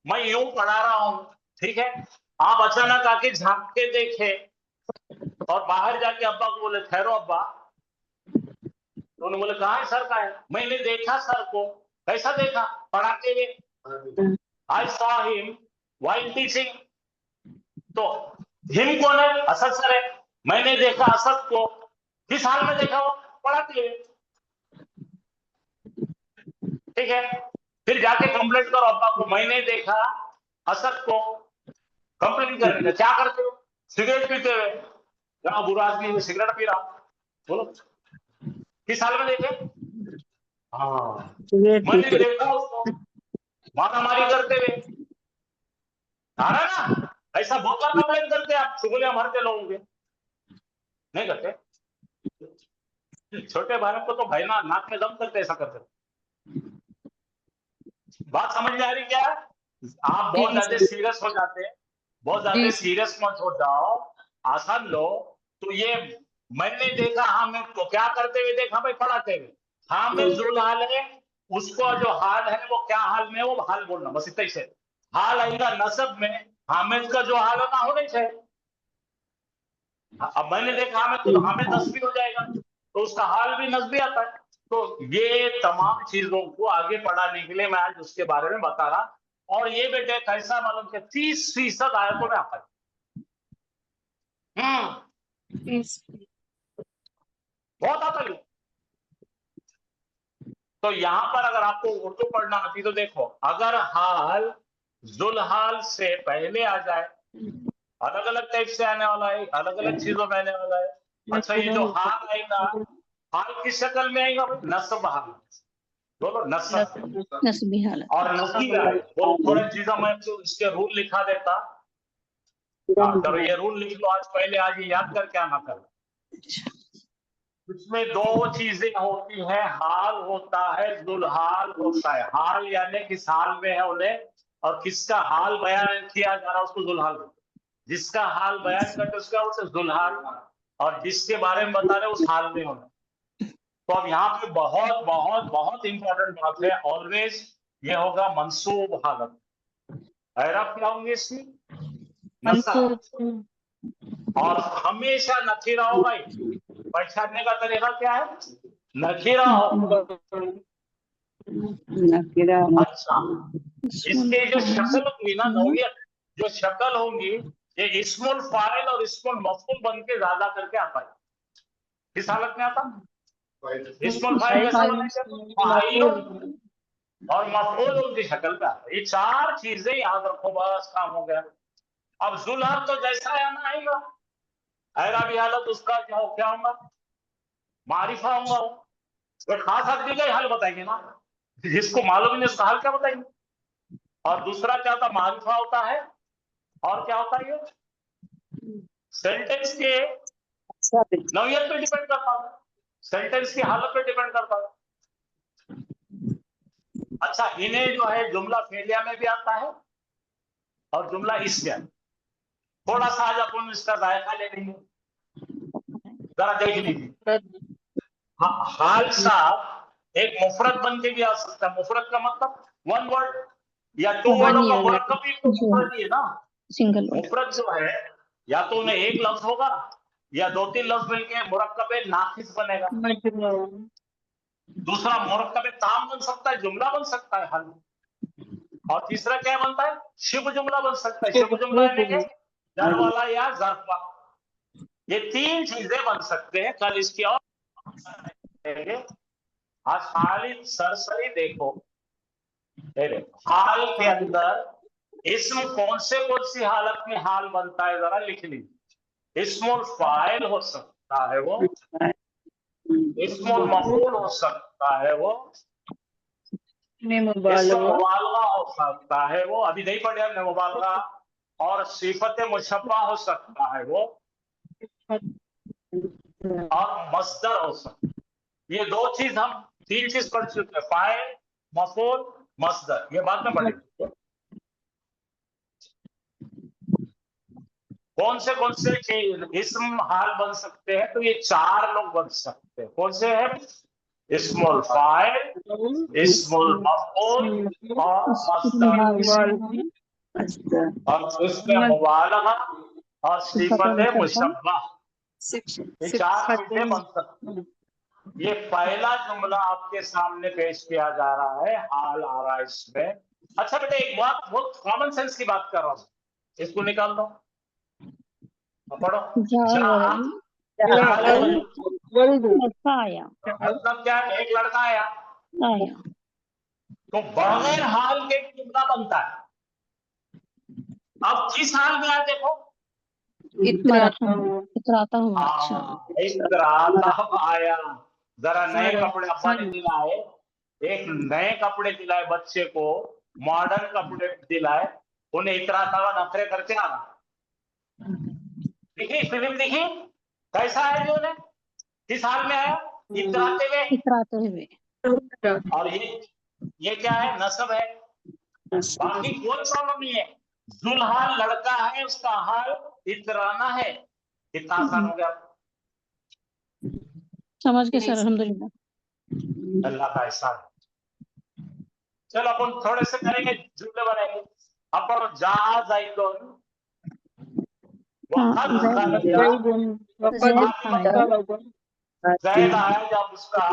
मैं यूं पढ़ा रहा हूं, ठीक है, आप अचानक आके झांक के देखे और बाहर जाके अब्बा को बोले ठहरो अब्बा, तो उन्होंने बोले कहाँ है सर, का है? मैंने देखा सर को। कैसा देखा? पढ़ाते हुए। I saw him while teaching. तो हिम कौन है? असद सर है। मैंने देखा असद को। किस हाल में देखा? वो पढ़ाते हुए। ठीक है, फिर जाके कंप्लेंट करो अब्बा को, मैंने देखा असद को। कंप्लेंट करने का क्या करते हो? सिगरेट पीते हुए। जहां बुरा आदमी है सिगरेट पी रहा, बोलो किस हाल में देखे? हाँ, मैंने देखा उसको मारामारी करते हुए। आ रहा ना? ऐसा बहुत बार कंप्लेंट करते हैं आप, चुगलियां मारते लोगों के, नहीं करते? छोटे भाइयों को तो भाई ना नाक में दम करते ऐसा करते। बात समझ में आ रही क्या? आप बहुत ज्यादा सीरियस हो जाते हैं, बहुत ज्यादा सीरियस मत हो जाओ, आसान लो। तो ये मैंने देखा हामिद को क्या करते हुए देखा भाई? पढ़ाते हुए। हामिद जुल्हाल है, उसको जो हाल है वो क्या हाल में है वो हाल बोलना, बस इतना ही से। हाल आएगा नसब में, हामिद का जो हाल है ना होना चाहिए। अब मैंने देखा हामिद को, तो हामिद नस्बी हो जाएगा, तो उसका हाल भी नस्बी आता है। तो ये तमाम चीजों को आगे पढ़ाने के लिए मैं आज उसके बारे में बता रहा। और ये बेटे कैसा मालूम कि 30% आयतों में आता है। बहुत आता है। तो यहां पर अगर आपको उर्दू पढ़ना आती तो देखो, अगर हाल जुल्हाल से पहले आ जाए, अलग अलग टाइप से आने वाला है, अलग अलग चीजों में आने वाला है। अच्छा, ये जो हाल आएगा, हाल किस शक्ल में आएगा भाई? नस्ब हाल, बोलो नस्ब नस्बी हालत। और नसीब है। वो थोड़े चीजों में तो इसके रूल लिखा देता। चलो ये रूल लिख लो आज, पहले आज ये याद करके आना कल। इसमें दो चीजें होती हैं, हाल होता है, जुल्हाल होता है। हाल यानी किस हाल में है उन्हें, और किसका हाल बयान किया जा रहा है उसको जुल्हाल बोलते हैं। जिसका हाल बयान करते उसका उसे जुल्हाल, और जिसके बारे में बता रहे उस हाल में होना। तो अब यहाँ पे बहुत बहुत बहुत इंपॉर्टेंट बात है, ऑलवेज ये होगा मंसूब हालत। एरब क्या होंगे इसकी? नसब। और हमेशा नखीरा हो भाई। पहचानने का तरीका क्या है? नखीरा हो। अच्छा, इसके जो शक्ल होगी ना नौयत, जो शक्ल होंगी, ये इस्मुल फाइल और इस्मुल मफूल बन के ज्यादा करके आता है। किस हालत में आता? इस्मुल फाइल कैसा बनेगा? और मफूल उनकी शक्ल पे आता है। ये चार चीजें याद रखो, बस काम हो गया। अब जुल्हाल तो जैसा आना आएगा, एराबी हालत उसका क्या होगा? मारिफा होगा। तो खास आदमी का हाल बताएंगे ना, जिसको मालूम नहीं उसका हाल क्या बताएंगे? और दूसरा क्या होता? मारिफा होता है, और क्या होता है? ये सेंटेंस के नौयत पे डिपेंड करता है, सेंटेंस की हालत पे डिपेंड करता है। अच्छा, इन्हें जो है जुमला फेलिया में भी आता है और जुमला इसमें। थोड़ा सा आज अपन इसका जायका ले लेंगे, जरा देख लीजिए। हाल साहब एक मुफरत बन के भी आ सकता है। मुफरत का मतलब वन वर्ड या टू वर्डों का वर्ड का भी मुफरत ही है ना। Single word. मुफरत जो है या तो उन्हें एक लफ्ज होगा या 2-3 लफ्ज मिलके मुरक्कब नाकिस बनेगा। मजनून, दूसरा मुरक्कब ताम बन सकता है, जुमला बन सकता है हल। और तीसरा क्या बनता है, शिब जुमला बन सकता है। शिब जुमला यानी कि जर वाला या ज़र्फ वाला। ये 3 चीजें बन सकते हैं। कल इसकी और आज खाली सरसरी देखो, हाल के अंदर इस्म कौन सी हालत में हाल बनता है, जरा लिख लीजिए। इस्मुल फाइल हो सकता है वो, इस्मुल मफूल हो सकता है वो, इस्मुल मुबालगा हो सकता है वो, अभी नहीं पढ़े हमने मुबालगा, और सिफत मुशब्बा हो सकता है वो, और मस्दर हो सकता है। ये 2 चीज हम 3 चीज पढ़ चुके हैं, फाइल, मफूल, मस्दर। ये बाद में पढ़ेंगे। कौन से इस्म हाल बन सकते हैं, तो ये 4 लोग बन सकते हैं। कौन से हैं, इस्मुल फाइल, इस्मुल मफऊल और मस्दर। और इसमें मुबालगा और सिफत मुशब्बा, ये 4 चीजें बन सकती हैं। ये पहला जुमला आपके सामने पेश किया जा रहा है, हाल आ रहा है इसमें। अच्छा बेटे, एक बात बहुत कॉमन सेंस की बात कर रहा हूं, इसको निकाल दो, पढ़ो। आया मतलब क्या है, एक लड़का आया, आया तो बगैर हाल के जुमला बनता है। अब किस हाल में आया देखो, इतराता हूँ। अच्छा, इतराता आया। जरा नए कपड़े अब्बा ने दिलाए, एक नए कपड़े दिलाए बच्चे को, मॉडर्न कपड़े दिलाए, उन्हें इतराता हुआ नखरे करके आ रहा। देखिए फिल्म देखिए कैसा है जो ने, किस हाल में आया, इतराते हुए। और ये क्या है, नसब है, बाकी कोई प्रॉब्लम नहीं है। जुल्हाल लड़का है, उसका हाल इतराना है। कितना आसान हो गया, समझ के सर, अल्हम्दुलिल्लाह। अल्लाह का एहसान। चलो अपन थोड़े से करेंगे, जुमले बनाएंगे। अपन जा जाइदुन, ज़ैद आया जब उसका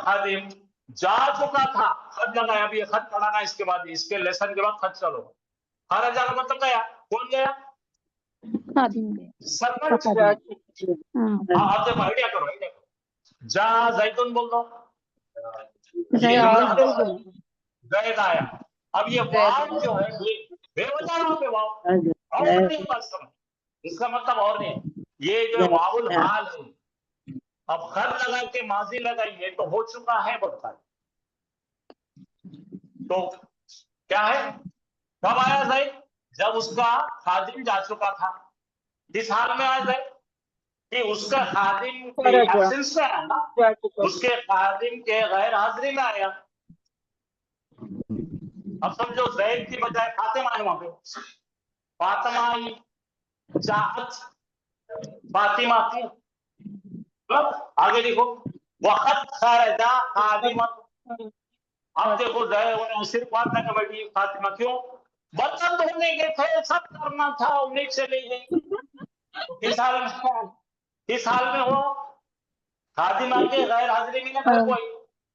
खादिम जा चुका था। खत लगाया, अभी खत पढ़ाना, इसके बाद इसके लेसन के बाद खत चलो। खराजा का मतलब गया, कौन गया, खादिम सरपंच। आप जब आइडिया करो, जा जैतून बोल दो, ज़ैद आया। अब ये वाव जो है, बेवजह वहां पे वाव, और नहीं बात समझ, इसका मतलब और नहीं, ये जो वाउल हाल है, अब खत लगा के माजी लगाइए तो हो चुका है बोलता है। तो क्या है, कब आया ज़ैद, जब उसका खादिम जा चुका था। किस हाल में आया ज़ैद, कि उसका खादिम के एब्सेंस में आया ना, उसके खादिम के गैर हाजिरी में आया। अब समझो ज़ैद की बजाय फातिमा है वहां पे, फातिमा आई, चाहत फातिमा थी। अब आगे देखो, वक़्त खरजा खादिमा। अब देखो ज़ैद सिर्फ फातिमा का बैठी फातिमा, क्यों, बर्तन धोने के थे, सब करना था, उन्हीं चली गई। किस हाल में हो, खादिमा के गैर हाजिरी में ना कोई,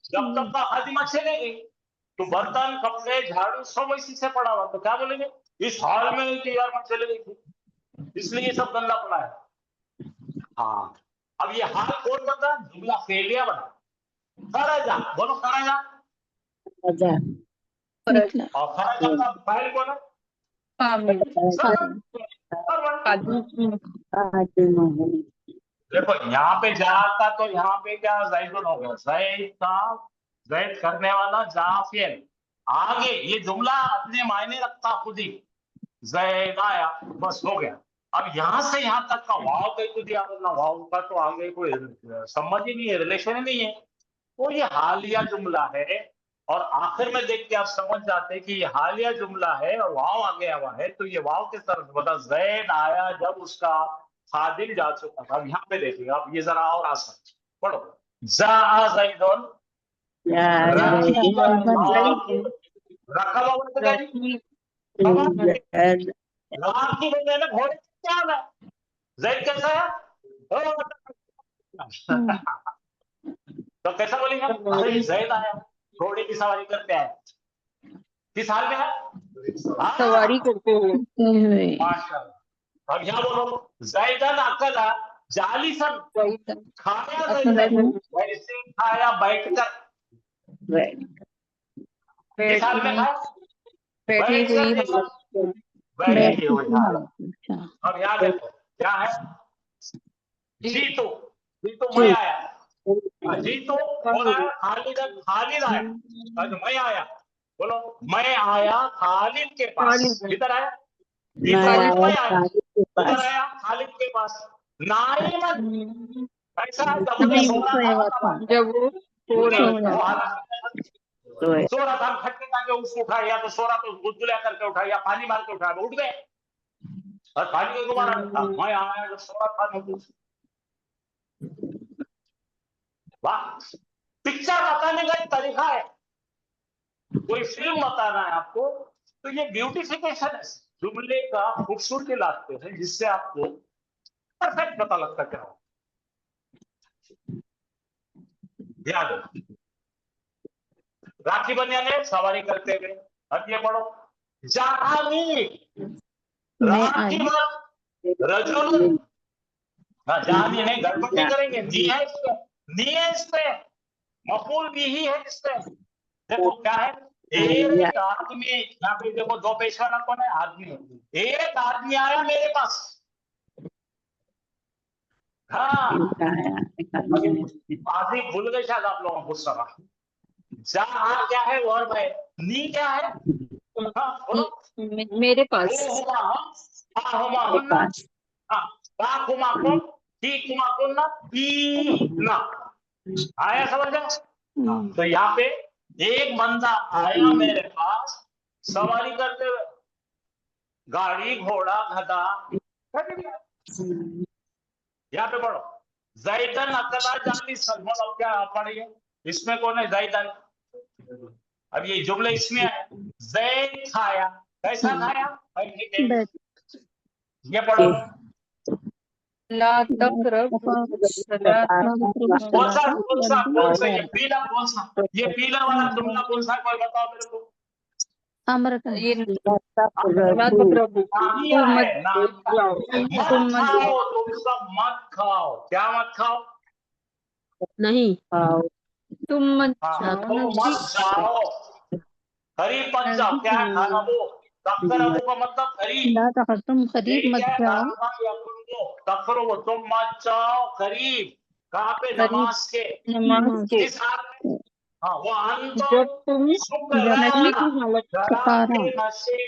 जब तक का खादिमा चले गई तो बर्तन कपड़े झाड़ू सब इसी से पड़ा हुआ, तो क्या बोलेंगे, इस हाल में ही यार मैं चले गई थी, इसलिए ये सब गंदा पड़ा है। हाँ, अब ये हाल कौन बना, जुमला फेलिया बना। खराजा बोलो, खराजा, और खराजा का फाइल कौन है, देखो यहाँ पे जा का, तो यहाँ पे क्या ज़ैदुन हो गया, ज़ैद का, ज़ैद करने वाला, जा फेल। आगे ये जुमला अपने मायने रखता खुद ही, ज़ैद आया, बस हो गया। अब यहाँ से यहाँ तक का वाव कहीं तो दिया, ना वाव का तो आगे कोई संबंध ही नहीं है, रिलेशन ही नहीं है, तो ये हालिया जुमला है। और आखिर में देख के आप समझ जाते हैं कि ये हालिया जुमला है और वाव आ गया हुआ है, तो ये वाव किस तरह बता, ज़ैद आया जब उसका खादिम जा चुका था। अब यहाँ पे देखिए आप, ये जरा और आसान पढ़ो, जा ज़ैदुन, रखा घोड़े क्या है, जैद कैसा है? तो कैसा बोलेंगे? अरे जैद आया, घोड़े की सवारी करते आए। किस हाल में है? सवारी करते हुए। माशाअल्लाह। अब यहाँ बोलो, जैदन अकला जालिसन, खाया अकला वैसे खाया बैठकर। किस हाल में खाया? बैठी हुई बैठी हुई हालत। अच्छा। अब यहाँ देखो क्या है? जीतो, जीतो मैं आया, जीतो कौन आया? खालिद, खालिद आया। आज मैं आया, बोलो मैं आया खालिद के पास। किधर आया? जीतो मैं आया, उधर आया खालिद के पास। नाइमन, ऐसा जब वो सोना था, जब वो सो रहा था, सो रहा था, खटके के उसको उठाया, या तो सो रहा तो गुदगुलिया करके उठाया, या पानी मार के उठाया, उठ गए और पानी को दोबारा रखा। मैं आया जब सो रहा था मैं कुछ। वाह, पिक्चर बताने का एक तरीका है। कोई फिल्म बताना है आपको तो ये ब्यूटिफिकेशन है, जुमले का खूबसूरती लाते हैं जिससे आपको परफेक्ट पता लगता क्या हो। याद है राखी बनियाने सवारी करते हुए। अब ये पढ़ो, जहानी राखी रजुल। जहानी नहीं, गड़बड़ नहीं करेंगे। नी है इस पे, नी है इस पे, मफूल भी ही है इस पे। देखो क्या है? एक आदमी, यहाँ पे देखो दो पेश वाला कौन है? आदमी। एक आदमी आया मेरे पास। हाँ, आदमी भूल गए शायद आप लोगों को गुस्सा। जहाँ क्या है वर्ब है, नी क्या है? हाँ बोलो, मेरे पास। आया समझ में? तो यहाँ पे एक बंदा आया मेरे पास सवारी करते हुए, गाड़ी घोड़ा गधा। यहाँ पे पढ़ो, जैदन अकला जालिसन। बोलो क्या पढ़िए, इसमें कौन है? जैदन। अब ये जुमले इसमें है, जैद खाया, कैसा खाया? ये पढ़ो, ला तकरब कौन सा ये पीला, कौन सा ये पीला वाला जुमला कौन सा? कोई बताओ मेरे को। अमर का ये मत खाओ, तुम सब मत खाओ। क्या मत खाओ? नहीं तुम मत तुम मत जाओ, करीब मत जाओ। क्या है खाना? वो तकरबू का मतलब करीब। तुम करीब मत जाओ। तकरो, तुम मत जाओ करीब। कहाँ पे? नमाज के। नमाज के। किस हाल में? हाँ, वो जब तुम नशे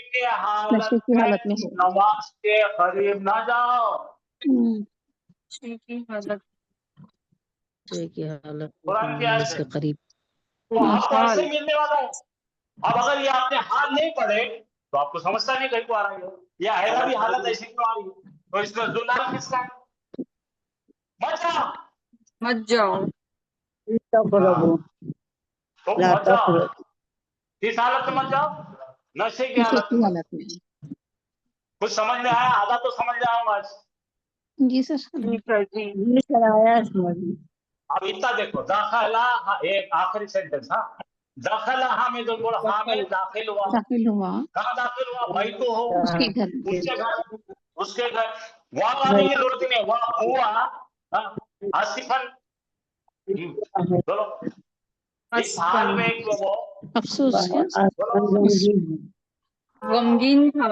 की हालत में नमाज के करीब ना जाओ। नशे की हालत की हालत कुरान की आयत इसके करीब। तो आपको ऐसे मिलने वाला है। अब अगर ये आपने हाल नहीं पढ़े तो आपको समझता नहीं कहीं को आ रही हो, या हैरा भी हालत ऐसी क्यों आ रही है। तो इसमें जुलाल किसका है? मत जाओ, मत जाओ। तो मत जाओ। किस हालत में मत जाओ? नशे की हालत में। कुछ समझ में आया? आधा तो समझ जाऊंगा आज। जी सर। अब इतना देखो, दाखला, एक आखिरी सेंटेंस। हाँ, दाखला, हाँ में जो बोला, हाँ में दाखिल हुआ। कहाँ दाखिल हुआ? भाई तो हो उसके घर, उसके घर। वहां आने की जरूरत नहीं, वहां हुआ। आसिफन, बोलो इस हाल में वो अफसोस गमगीन था।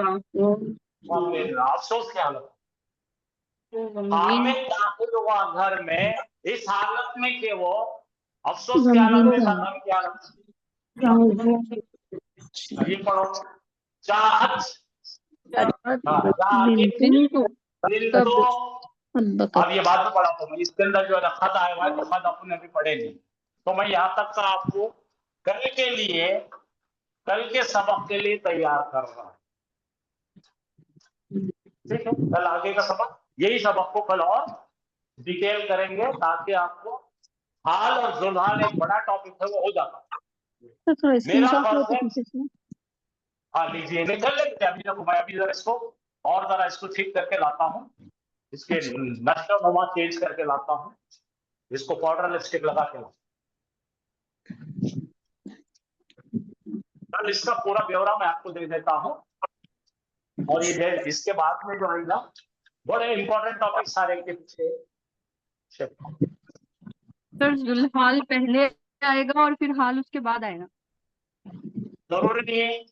अफसोस की हालत। हामिद दाखिल हुआ घर में इस हालत में कि वो अफसोस की हालत में था, गम की हालत। ये पढ़ो, चाहत अब ये बाद में पढ़ा तो इसके अंदर जो है खत आया हुआ है, तो खत अपने भी पढ़े नहीं। तो मैं यहाँ तक का आपको कल के लिए, कल के सबक के लिए तैयार कर रहा हूँ। ठीक है, कल आगे का सबक, यही सबक को कल और डिटेल करेंगे ताकि आपको हाल और जुल्हाल एक बड़ा टॉपिक है वो हो जाता। मेरा फर्ज है, हाँ लीजिए, निकल लेते अभी। देखो मैं अभी जरा इसको और जरा इसको ठीक करके लाता हूँ। इसके नक्शो नुमा चेंज करके लाता हूँ, इसको पाउडर लिपस्टिक लगा के लाता हूँ। कल इसका पूरा ब्यौरा मैं आपको दे देता हूँ। और ये इसके बाद में जो आएगा बड़े इंपॉर्टेंट टॉपिक सारे के पीछे। सर जुल्हाल पहले आएगा और फिर हाल उसके बाद आएगा? जरूरी नहीं है,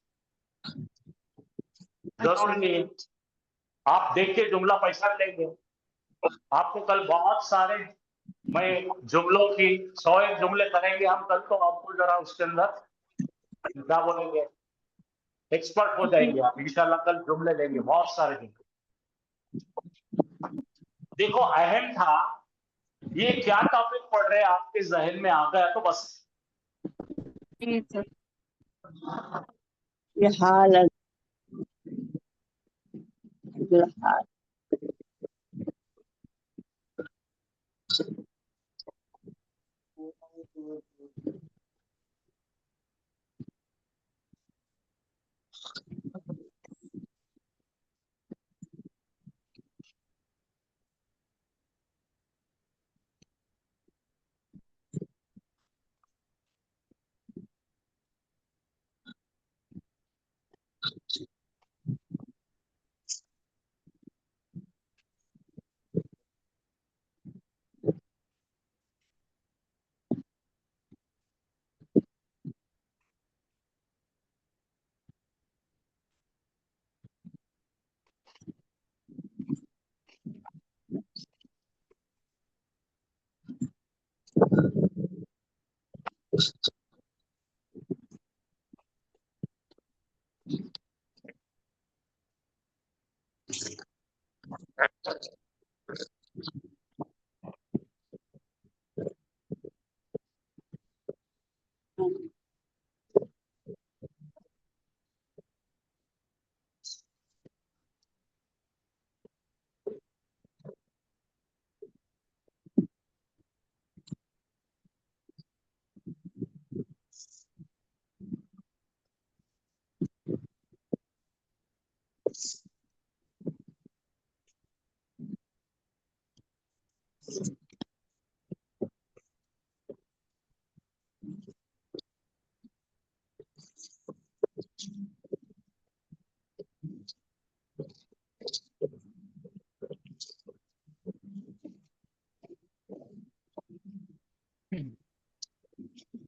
जरूरी नहीं है। आप देख के जुमला पैसा लेंगे। आपको कल बहुत सारे मैं जुमलों की 101 जुमले करेंगे हम कल, तो आपको जरा उसके अंदर क्या बोलेंगे, एक्सपर्ट हो जाएंगे आप इंशाल्लाह। कल जुमले लेंगे बहुत सारे जुमले। देखो अहम था, ये क्या टॉपिक पढ़ रहे हैं आपके जहन में आ गया तो बस। जी सर। ये हाल जुल्हाल।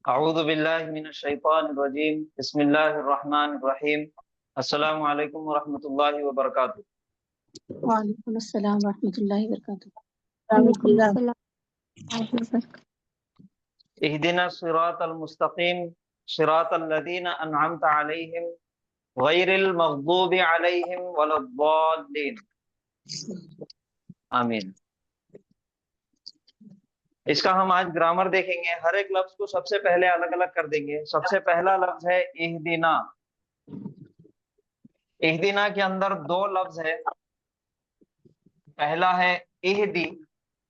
अऊज़ु बिल्लाहि मिनश शैतानिर रजीम, बिस्मिल्लाहिर रहमानिर रहीम। अस्सलामु अलैकुम व रहमतुल्लाहि व बरकातुहू। वालेकुम अस्सलाम रहमतुल्लाहि वबरकातुहू। इहदिनस सिरातल मुस्तकीम सिरातल लज़ीना अनअमता अलैहिम गैरिल मग़दूबि अलैहिम वलद्दाल्लीन। आमीन। इसका हम आज ग्रामर देखेंगे। हर एक लफ्ज को सबसे पहले अलग अलग कर देंगे। सबसे पहला लफ्ज है इहदिना। इहदिना के अंदर दो लफ्ज है। पहला है इहदी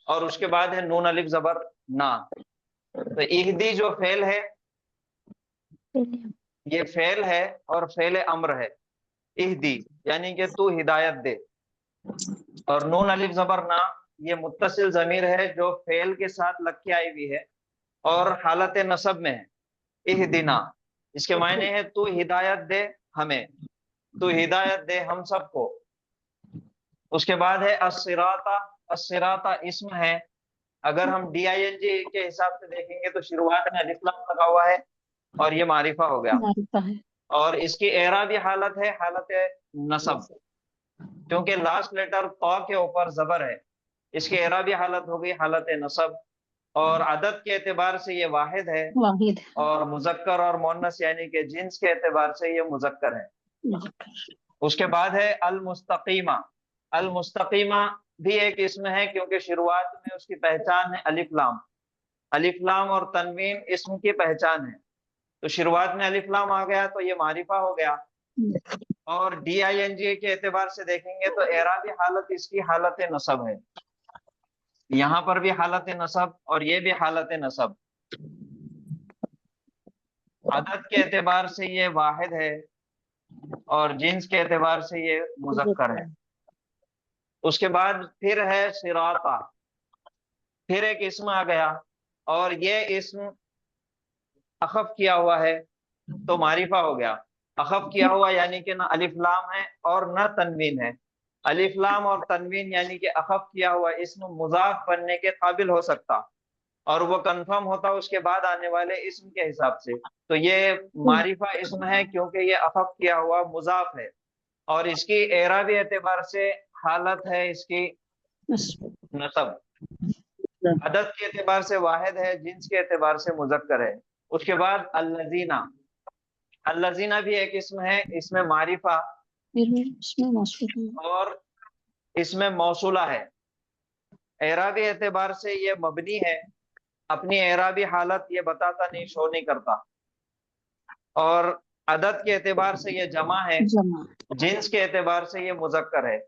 और उसके बाद है नून अलिफ जबर ना। तो इहदी जो फेल है ये फेल है और फेल अम्र है। इहदी यानी कि तू हिदायत दे, और नून अलिफ जबर ना ये मुत्तसिल जमीर है जो फेल के साथ लग के आई हुई है और हालत नसब में है। इहदिना इसके मायने है तू हिदायत दे हमें, तू हिदायत दे हम सबको। उसके बाद है अस्सिराता। अस्सिराता इस्म है। अगर हम DING के हिसाब से देखेंगे तो शुरुआत में अलिफ लाम लगा हुआ है और ये मारिफा हो गया। मारिफा है। और इसकी एराबी हालत है हालत नसब, क्योंकि लास्ट लेटर ता के ऊपर जबर है। इसकी एराबी हालत हो गई हालत नसब। और अदद के एतबार से ये वाहिद है, वाहिद और मुजक्कर और मोन्नस यानी कि जिन्स के एतबार से ये मुजक्कर है। उसके बाद है अल मुस्तकीमा। अल मुस्तकीमा भी एक इसम है, क्योंकि शुरुआत में उसकी पहचान है अलिफ लाम। अलिफ लाम और तनवीन इसम की पहचान है, तो शुरुआत में अलिफ लाम आ गया तो ये मारिफा हो गया। और DING के एतबार से देखेंगे तो एराबी हालत इसकी हालत नसब है। यहाँ पर भी हालत नसब और ये भी हालत नसब। अदद के एतबार से ये वाहिद है और जिन्स के एतबार से ये मुजक्कर है। اس کے بعد پھر ہے صراطا، پھر ایک اسم آ گیا، اور یہ اسم اخف کیا ہوا ہے تو معرفہ ہو گیا۔ اخف کیا ہوا یعنی کہ نہ الف لام ہے اور نہ تنوین ہے۔ الف لام اور تنوین یعنی کہ اخف کیا ہوا اسم مضاف بننے کے قابل ہو سکتا، اور وہ کنفرم ہوتا اس کے بعد آنے والے اسم کے حساب سے، تو یہ معرفہ اسم ہے کیونکہ یہ اخف کیا ہوا مضاف ہے، اور اس کی اعرابی اعتبار سے حالت ہے اس کی نصب، عدد کے اعتبار سے واحد ہے، جنس کے اعتبار سے مذکر ہے۔ اس کے بعد الذین، الذین بھی ایک اسم ہے، اس میں معرفہ اس میں موصول ہے۔ اور اس میں موصولہ ہے۔ اعرابی اعتبار سے یہ مبنی ہے، اپنی اعرابی حالت یہ بتاتا نہیں، شو نہیں کرتا، اور عدد کے اعتبار سے یہ جمع ہے، جمع جنس کے اعتبار سے یہ مذکر ہے۔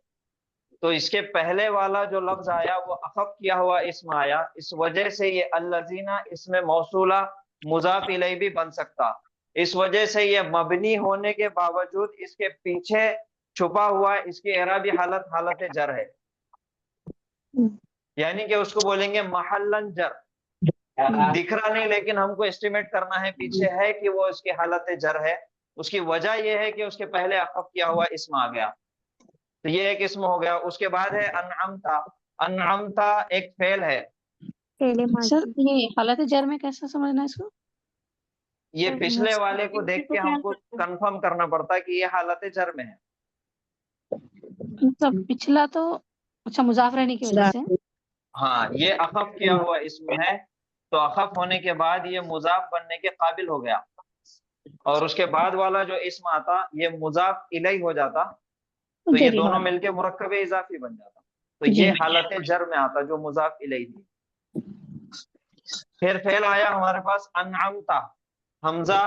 تو اس کے پہلے والا جو لفظ آیا وہ اخف کیا ہوا اسم آیا، اس وجہ سے یہ الذین اس میں موصولہ مضاف الیہ بھی بن سکتا، اس وجہ سے یہ مبنی ہونے کے باوجود اس کے پیچھے چھپا ہوا اس کی اعرابی حالت حالت جر ہے، یعنی کہ اس کو بولیں گے محلن جر، دکھ رہا نہیں لیکن ہم کو اسٹیمیٹ کرنا ہے پیچھے ہے کہ وہ اس کی حالت جر ہے۔ اس کی وجہ یہ ہے کہ اس کے پہلے اخف کیا ہوا اسم آ گیا، تو یہ ایک اسم ہو گیا۔ اس کے بعد ہے انعمتا، انعمتا ایک فعل ہے، سر یہ حالت جر میں کیسا سمجھنا ہے اس کو؟ یہ پچھلے والے کو دیکھ کے ہم کو کنفرم کرنا پڑتا ہے کہ یہ حالت جر میں ہے۔ مطلب پچھلا تو اچھا مضاف رہنے کی وجہ سے ہاں یہ اخف کیا ہوا اسم ہے، تو اخف ہونے کے بعد یہ مضاف بننے کے قابل ہو گیا، اور اس کے بعد والا جو اسم آتا یہ مضاف الیہ ہو جاتا، تو یہ دونوں مل کے مرکب اضافی بن جاتا، تو یہ حالت جر میں آتا جو مضاف الیہ تھی۔ پھر فعل آیا ہمارے پاس انعمتا، حمزہ،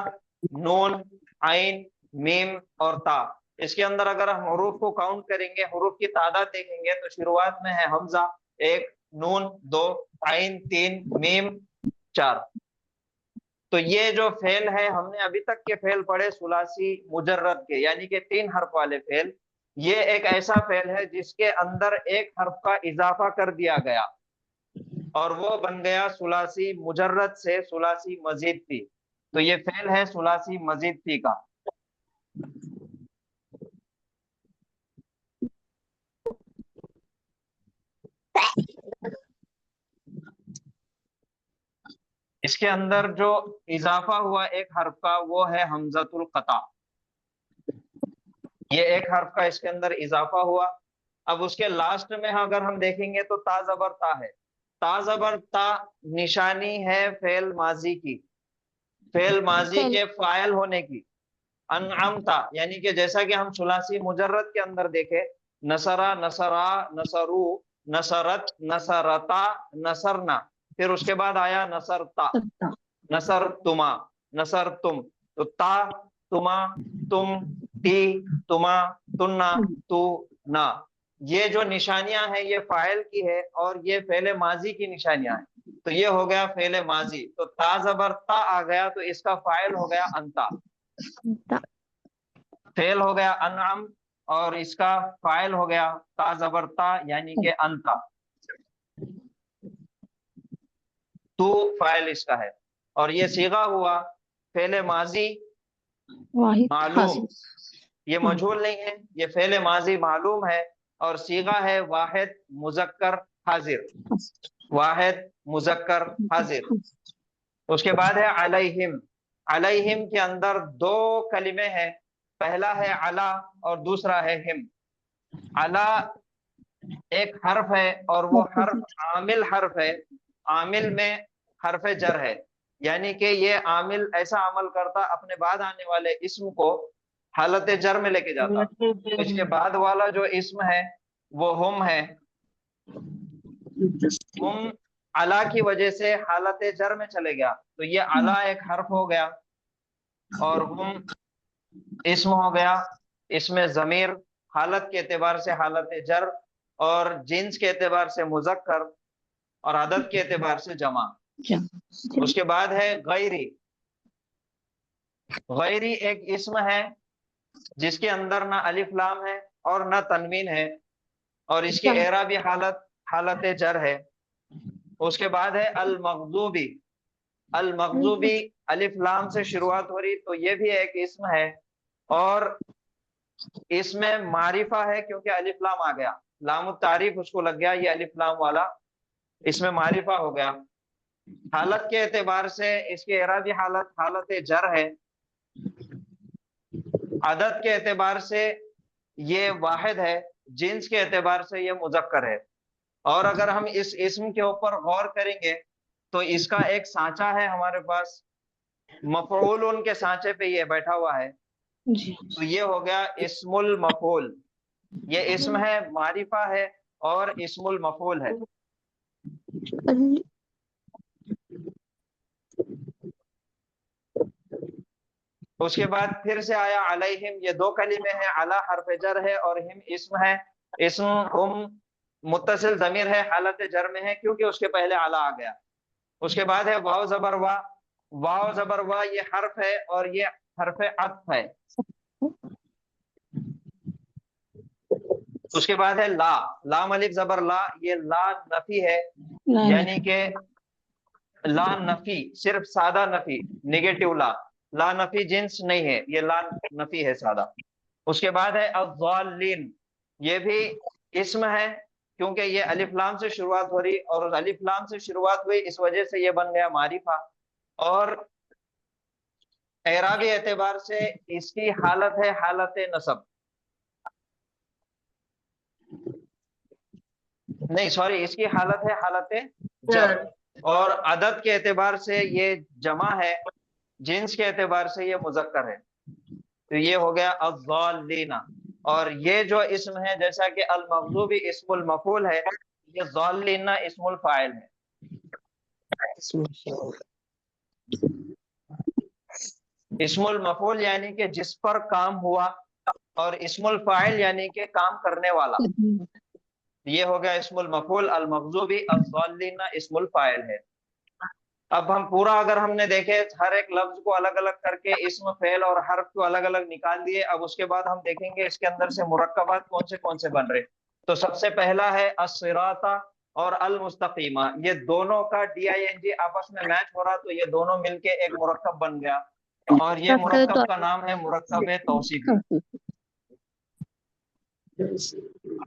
نون، عین، میم اور تا، اس کے اندر اگر ہم حروف کو کاؤنٹ کریں گے، حروف کی تعداد دیکھیں گے تو شروعات میں ہے حمزہ 1، نون 2، عین 3، میم 4۔ تو یہ جو فعل ہے ہم نے ابھی تک کے فعل پڑھے ثلاثی مجرد کے، یعنی کہ 3 حرف والے فعل، یہ ایک ایسا فعل ہے جس کے اندر ایک حرف کا اضافہ کر دیا گیا اور وہ بن گیا ثلاثی مجرد سے ثلاثی مزید فی، تو یہ فعل ہے ثلاثی مزید فی کا۔ اس کے اندر جو اضافہ ہوا ایک حرف کا وہ ہے حمزۃ القطع، یہ ایک حرف کا اس کے اندر اضافہ ہوا۔ اب اس کے لاسٹ میں اگر ہم دیکھیں گے تو تا زبر تا ہے، تا زبر تا نشانی ہے فعل ماضی کی، فعل ماضی کے فاعل ہونے کی۔ انعمتا یعنی کہ جیسا کہ ہم ثلاثی مجرد کے اندر دیکھے، نصرا، نصرا، نصرو، نصرت، نصرتا، نصرنا، پھر اس کے بعد آیا نصرتا، نصرتما، نصرتم، تو تا، تما، تم، تی، تما، تنا، تو، نا، یہ جو نشانیاں ہیں یہ فاعل کی ہے اور یہ فعل ماضی کی نشانیاں ہیں، تو یہ ہو گیا فعل ماضی، تو تا زبر تا آ گیا تو اس کا فاعل ہو گیا انتا، فعل ہو گیا انعم اور اس کا فاعل ہو گیا تا زبر تا یعنی کہ انتا، تو فاعل اس کا ہے، اور یہ صیغہ ہوا فعل ماضی معلوم، یہ مجہول نہیں ہے، یہ فعل ماضی معلوم ہے اور صیغہ ہے واحد مذکر حاضر، واحد مذکر حاضر۔ اس کے بعد ہے علیہم، علیہم کے اندر 2 کلمے ہیں، پہلا ہے علا اور دوسرا ہے ہم۔ علا ایک حرف ہے اور وہ حرف عامل حرف ہے، عامل میں حرف جر ہے، یعنی کہ یہ عامل ایسا عمل کرتا اپنے بعد آنے والے اسم کو حالت جر میں لے کے جاتا، اس کے بعد والا جو اسم ہے وہ ہم ہے، ہم علا کی وجہ سے حالت جر میں چلے گیا، تو یہ علا ایک حرف ہو گیا اور ہم اسم ہو گیا، اس میں ضمیر حالت کے اعتبار سے حالت جر اور جنس کے اعتبار سے مذکر اور عدد کے اعتبار سے جمع۔ اس کے بعد ہے غیری، غیری ایک اسم ہے جس کے اندر نہ الف لام ہے اور نہ تنوین ہے، اور اس کی اعرابی حالت جر ہے. اس کے بعد ہے المغضوبی. المغضوبی الف لام سے شروعات ہو رہی، تو یہ بھی ایک اسم ہے اور اس میں معرفہ ہے کیونکہ الف لام آ گیا، لام التعریف اس کو لگ گیا، یہ الف لام والا اس میں معرفہ ہو گیا. حالت کے اعتبار سے اس کی اعرابی حالت جر ہے. عدد کے اعتبار سے یہ واحد ہے، جنس کے اعتبار سے یہ مذکر ہے. اور اگر ہم اس اسم کے اوپر غور کریں گے تو اس کا ایک سانچہ ہے ہمارے پاس، مفعول ان کے سانچے پہ یہ بیٹھا ہوا ہے، جی تو یہ ہو گیا اسم المفعول. یہ اسم ہے، معرفہ ہے اور اسم المفعول ہے. اس کے بعد پھر سے آیا علیہم، یہ دو کلمے ہیں، علی حرف جر ہے اور ہم اسم ہے. اسم ہم متصل ضمیر ہے، حالت جر میں ہے کیونکہ اس کے پہلے علی آ گیا. اس کے بعد ہے واو زبر وا. واو زبر وا یہ حرف ہے اور یہ حرف عطف ہے. اس کے بعد ہے لا. لام الف زبر لا، یہ لا نفی ہے، یعنی کہ لا نفی، صرف سادہ نفی، نیگیٹو لا. لا نفی جنس نہیں ہے، یہ لا نفی ہے سادہ. اس کے بعد ہے الضالین، یہ بھی اسم ہے کیونکہ یہ الف لام سے شروعات ہو رہی اور الف لام سے شروعات ہوئی اس وجہ سے یہ بن گیا معرفہ. اور اعرابی اعتبار سے اس کی حالت ہے حالت نصب، نہیں سوری، اس کی حالت ہے حالت جر. اور عدد کے اعتبار سے یہ جمع ہے، جنس کے اعتبار سے یہ مذکر ہے. تو یہ ہو گیا الضالین. اور یہ جو اسم ہے جیسا کہ المغضوبی اسم المفعول ہے، یہ ضالین اسم الفاعل ہے. اسم المفعول یعنی کہ جس پر کام ہوا، اور اسم الفاعل یعنی کہ کام کرنے والا. یہ ہو گیا اسم المفعول. المغضوبی الضالین اسم الفاعل ہے. اب ہم پورا اگر ہم نے دیکھے ہر ایک لفظ کو الگ الگ کر کے اسم فعل اور حرف کو الگ الگ نکال دیے، اب اس کے بعد ہم دیکھیں گے اس کے اندر سے مرکبات کون سے بن رہے. تو سب سے پہلا ہے الصراط اور المستقیمہ، یہ دونوں کا DING آپس میں میچ ہو رہا تو یہ دونوں مل کے ایک مرکب بن گیا، اور یہ مرکب کا نام ہے مرکب توصیفی.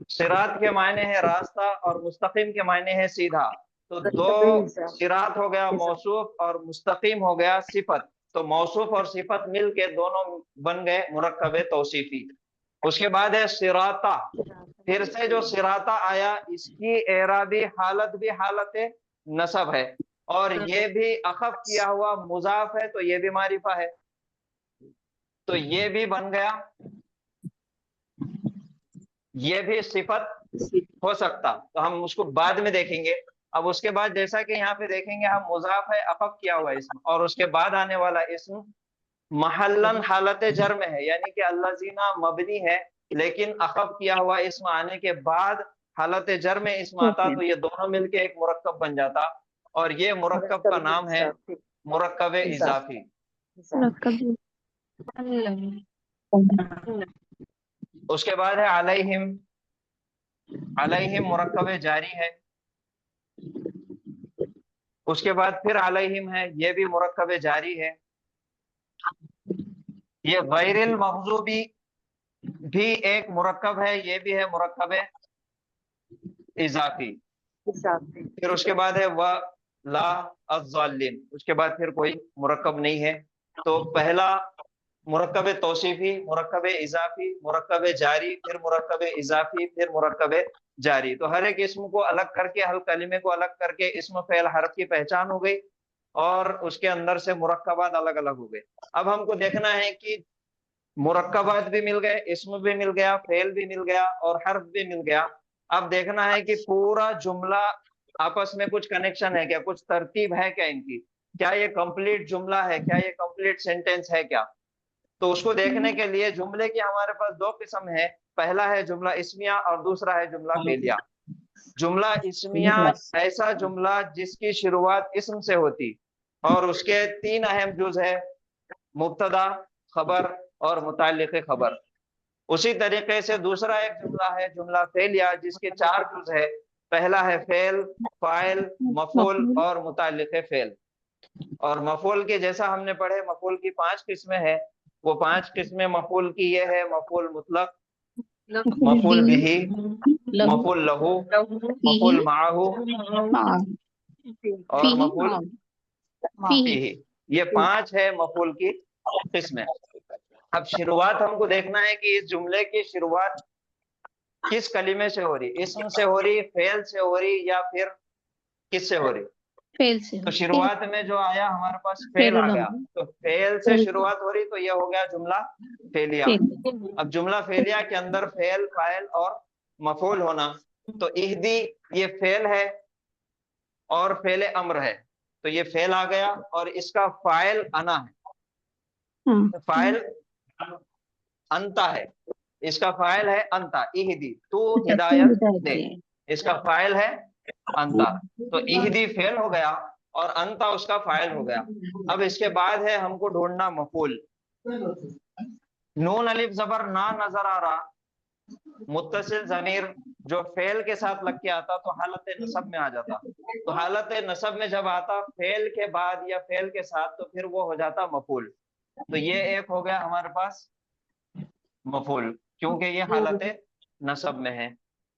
صراط کے معنی ہے راستہ اور مستقیم کے معنی ہے سیدھا. تو دو صراط ہو گیا موصوف اور مستقیم ہو گیا صفت، تو موصوف اور صفت مل کے دونوں بن گئے مرکب توصیفی. اس کے بعد ہے صراطہ. پھر سے جو صراطہ آیا اس کی اعرابی حالت بھی حالت نصب ہے، اور یہ بھی اخف کیا ہوا مضاف ہے تو یہ بھی معرفہ ہے، تو یہ بھی بن گیا. یہ بھی صفت ہو سکتا، تو ہم اس کو بعد میں دیکھیں گے. اب اس کے بعد جیسا کہ یہاں پہ دیکھیں گے ہم مضاف ہے اخف کیا ہوا اسم، اور اس کے بعد آنے والا اسم محلن حالت جر میں ہے، یعنی کہ الذین مبنی ہے لیکن اخف کیا ہوا اسم آنے کے بعد حالت جر میں اسم آتا تو یہ دونوں مل کے ایک مرکب بن جاتا، اور یہ مرکب کا نام ہے مرکب اضافی. اس کے بعد ہے علیہم. علیہم مرکب جاری ہے. اس کے بعد پھر علیہم ہے، یہ بھی مرکب جاری ہے. یہ غیر المغضوبی بھی ایک مرکب ہے، یہ بھی ہے مرکب اضافی. پھر اس کے بعد ہے لا الضالین، اس کے بعد پھر کوئی مرکب نہیں ہے. تو پہلا مرکب توصیفی، مرکب اضافی، مرکب جاری، پھر مرکب اضافی، پھر مرکب جاری. تو ہر ایک اسم کو الگ کر کے، ہر کلمے کو الگ کر کے اسم فعل حرف کی پہچان ہو گئی، اور اس کے اندر سے مرکبات الگ الگ ہو گئے. اب ہم کو دیکھنا ہے کہ مرکبات بھی مل گئے، اسم بھی مل گیا، فعل بھی مل گیا اور حرف بھی مل گیا. اب دیکھنا ہے کہ پورا جملہ آپس میں کچھ کنیکشن ہے کیا، کچھ ترتیب ہے کیا ان کی، کیا یہ کمپلیٹ جملہ ہے، کیا یہ کمپلیٹ سینٹینس ہے کیا. تو اس کو دیکھنے کے لیے جملے کی ہمارے پاس دو قسم ہے، پہلا ہے جملہ اسمیہ اور دوسرا ہے جملہ فعلیہ. جملہ اسمیہ ایسا جملہ جس کی شروعات اسم سے ہوتی اور اس کے تین اہم جز ہے، مبتدا، خبر اور متعلق خبر. उसी तरीके से दूसरा एक जुमला है जुमला फेलिया, जिसके 4 जुज है। पहला है फेल, फाइल, मफूल और मुतालिक फेल। और मफूल के जैसा हमने पढ़े, मफूल की 5 किस्में हैं। वो 5 किस्में मफूल की ये है: मफूल मुतलक, मफूल बिही, मफूल लहू, मफूल माहू और मफूल फीही। ये 5 है मफूल की किस्में। अब शुरुआत हमको देखना है कि इस जुमले की शुरुआत किस कलीमे से हो रही, इसम से हो रही, फेल से हो रही, या फिर किससे हो रही। फेल से तो शुरुआत में जो आया हमारे पास फेल आ गया, तो फेल से शुरुआत हो रही, तो ये हो गया जुमला फेलिया। अब जुमला फेलिया के अंदर फेल, फाइल और मफूल होना, तो इहदी ये फेल है और फेल अम्र है, तो ये फेल आ गया और इसका फाइल अना है। फाइल अंता है, इसका फाइल है अंता। इहदी, तू हिदायत दे, इसका फाइल है अंता। तो इहदी फेल हो गया और अंता उसका फाइल हो गया। अब इसके बाद है हमको ढूंढना मफूल। नून अलिफ जबर ना नजर आ रहा, मुत्तसिल जमीर जो फेल के साथ लग के आता तो हालत नसब में आ जाता। तो हालत नसब में जब आता फेल के बाद या फेल के साथ, तो फिर वो हो जाता मफूल। तो ये एक हो गया हमारे पास मफूल, क्योंकि ये हालत नसब में है।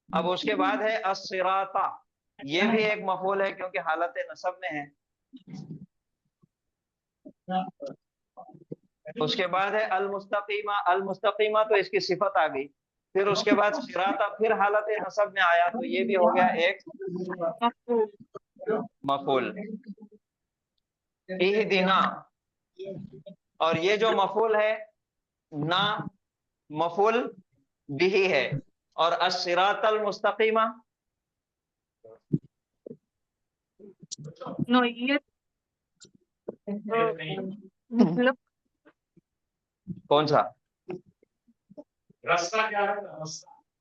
अब उसके बाद है अस्सिराता, ये भी एक मफूल है क्योंकि हालत नसब में है। उसके बाद है अल मुस्तकीमा, अल मुस्तकीमा तो इसकी सिफत आ गई। फिर उसके बाद सिराता फिर हालत नसब में आया, तो ये भी हो गया एक मफूल। इहदिना, और ये जो मफूल है ना, मफूल बिही है। और अस्सिरातल मुस्तकीमा, नो ये मतलब कौन सा रास्ता क्या है?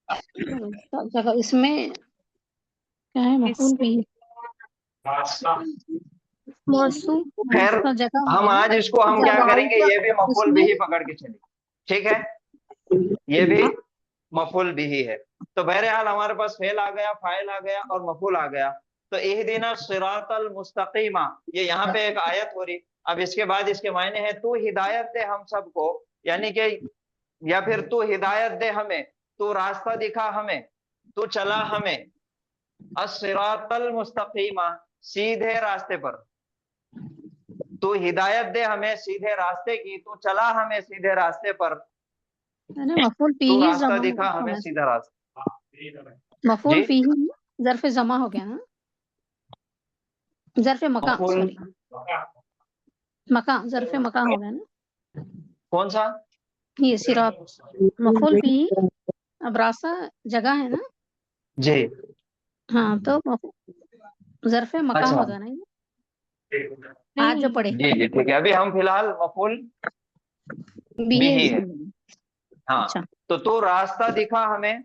रास्ता, जगह इसमें क्या है? मफूल भी रास्ता। मौसू खैर, जगह हम आज इसको हम क्या करेंगे, ये भी मफूल बिही पकड़ के चले, ठीक है, ये भी मफूल बिही है। तो बहरहाल हमारे पास फेल आ गया, फाइल आ गया और मफूल आ गया। तो इहदिना सिरातल मुस्तकीमा, ये यहाँ पे एक आयत हो रही। अब इसके बाद इसके मायने हैं तू हिदायत दे हम सबको, यानी कि, या फिर तू हिदायत दे हमें, तू रास्ता दिखा हमें, तू चला हमें। अस्सिरातल मुस्तकीमा, सीधे रास्ते पर। तू हिदायत दे हमें सीधे रास्ते की, तू चला हमें सीधे रास्ते पर, मफूल तू फीही रास्ता जमा दिखा हमें सीधा रास्ता। मफूल जी? फीही ज़र्फ़ जमा हो गया ना, ज़र्फ़ मका, मफूल सॉरी मका, ज़र्फ़ मका हो गया ना। कौन सा? ये सिरात मफूल फीही, अब रास्ता जगह है ना। जी, हाँ, तो ज़र्फ़ मका अच्छा, होगा ना ये, आज जो पढ़े जी जी ठीक है। अभी हम फिलहाल मफूल बिही बिही है। इसमें। हाँ, अच्छा, तो तू रास्ता दिखा हमें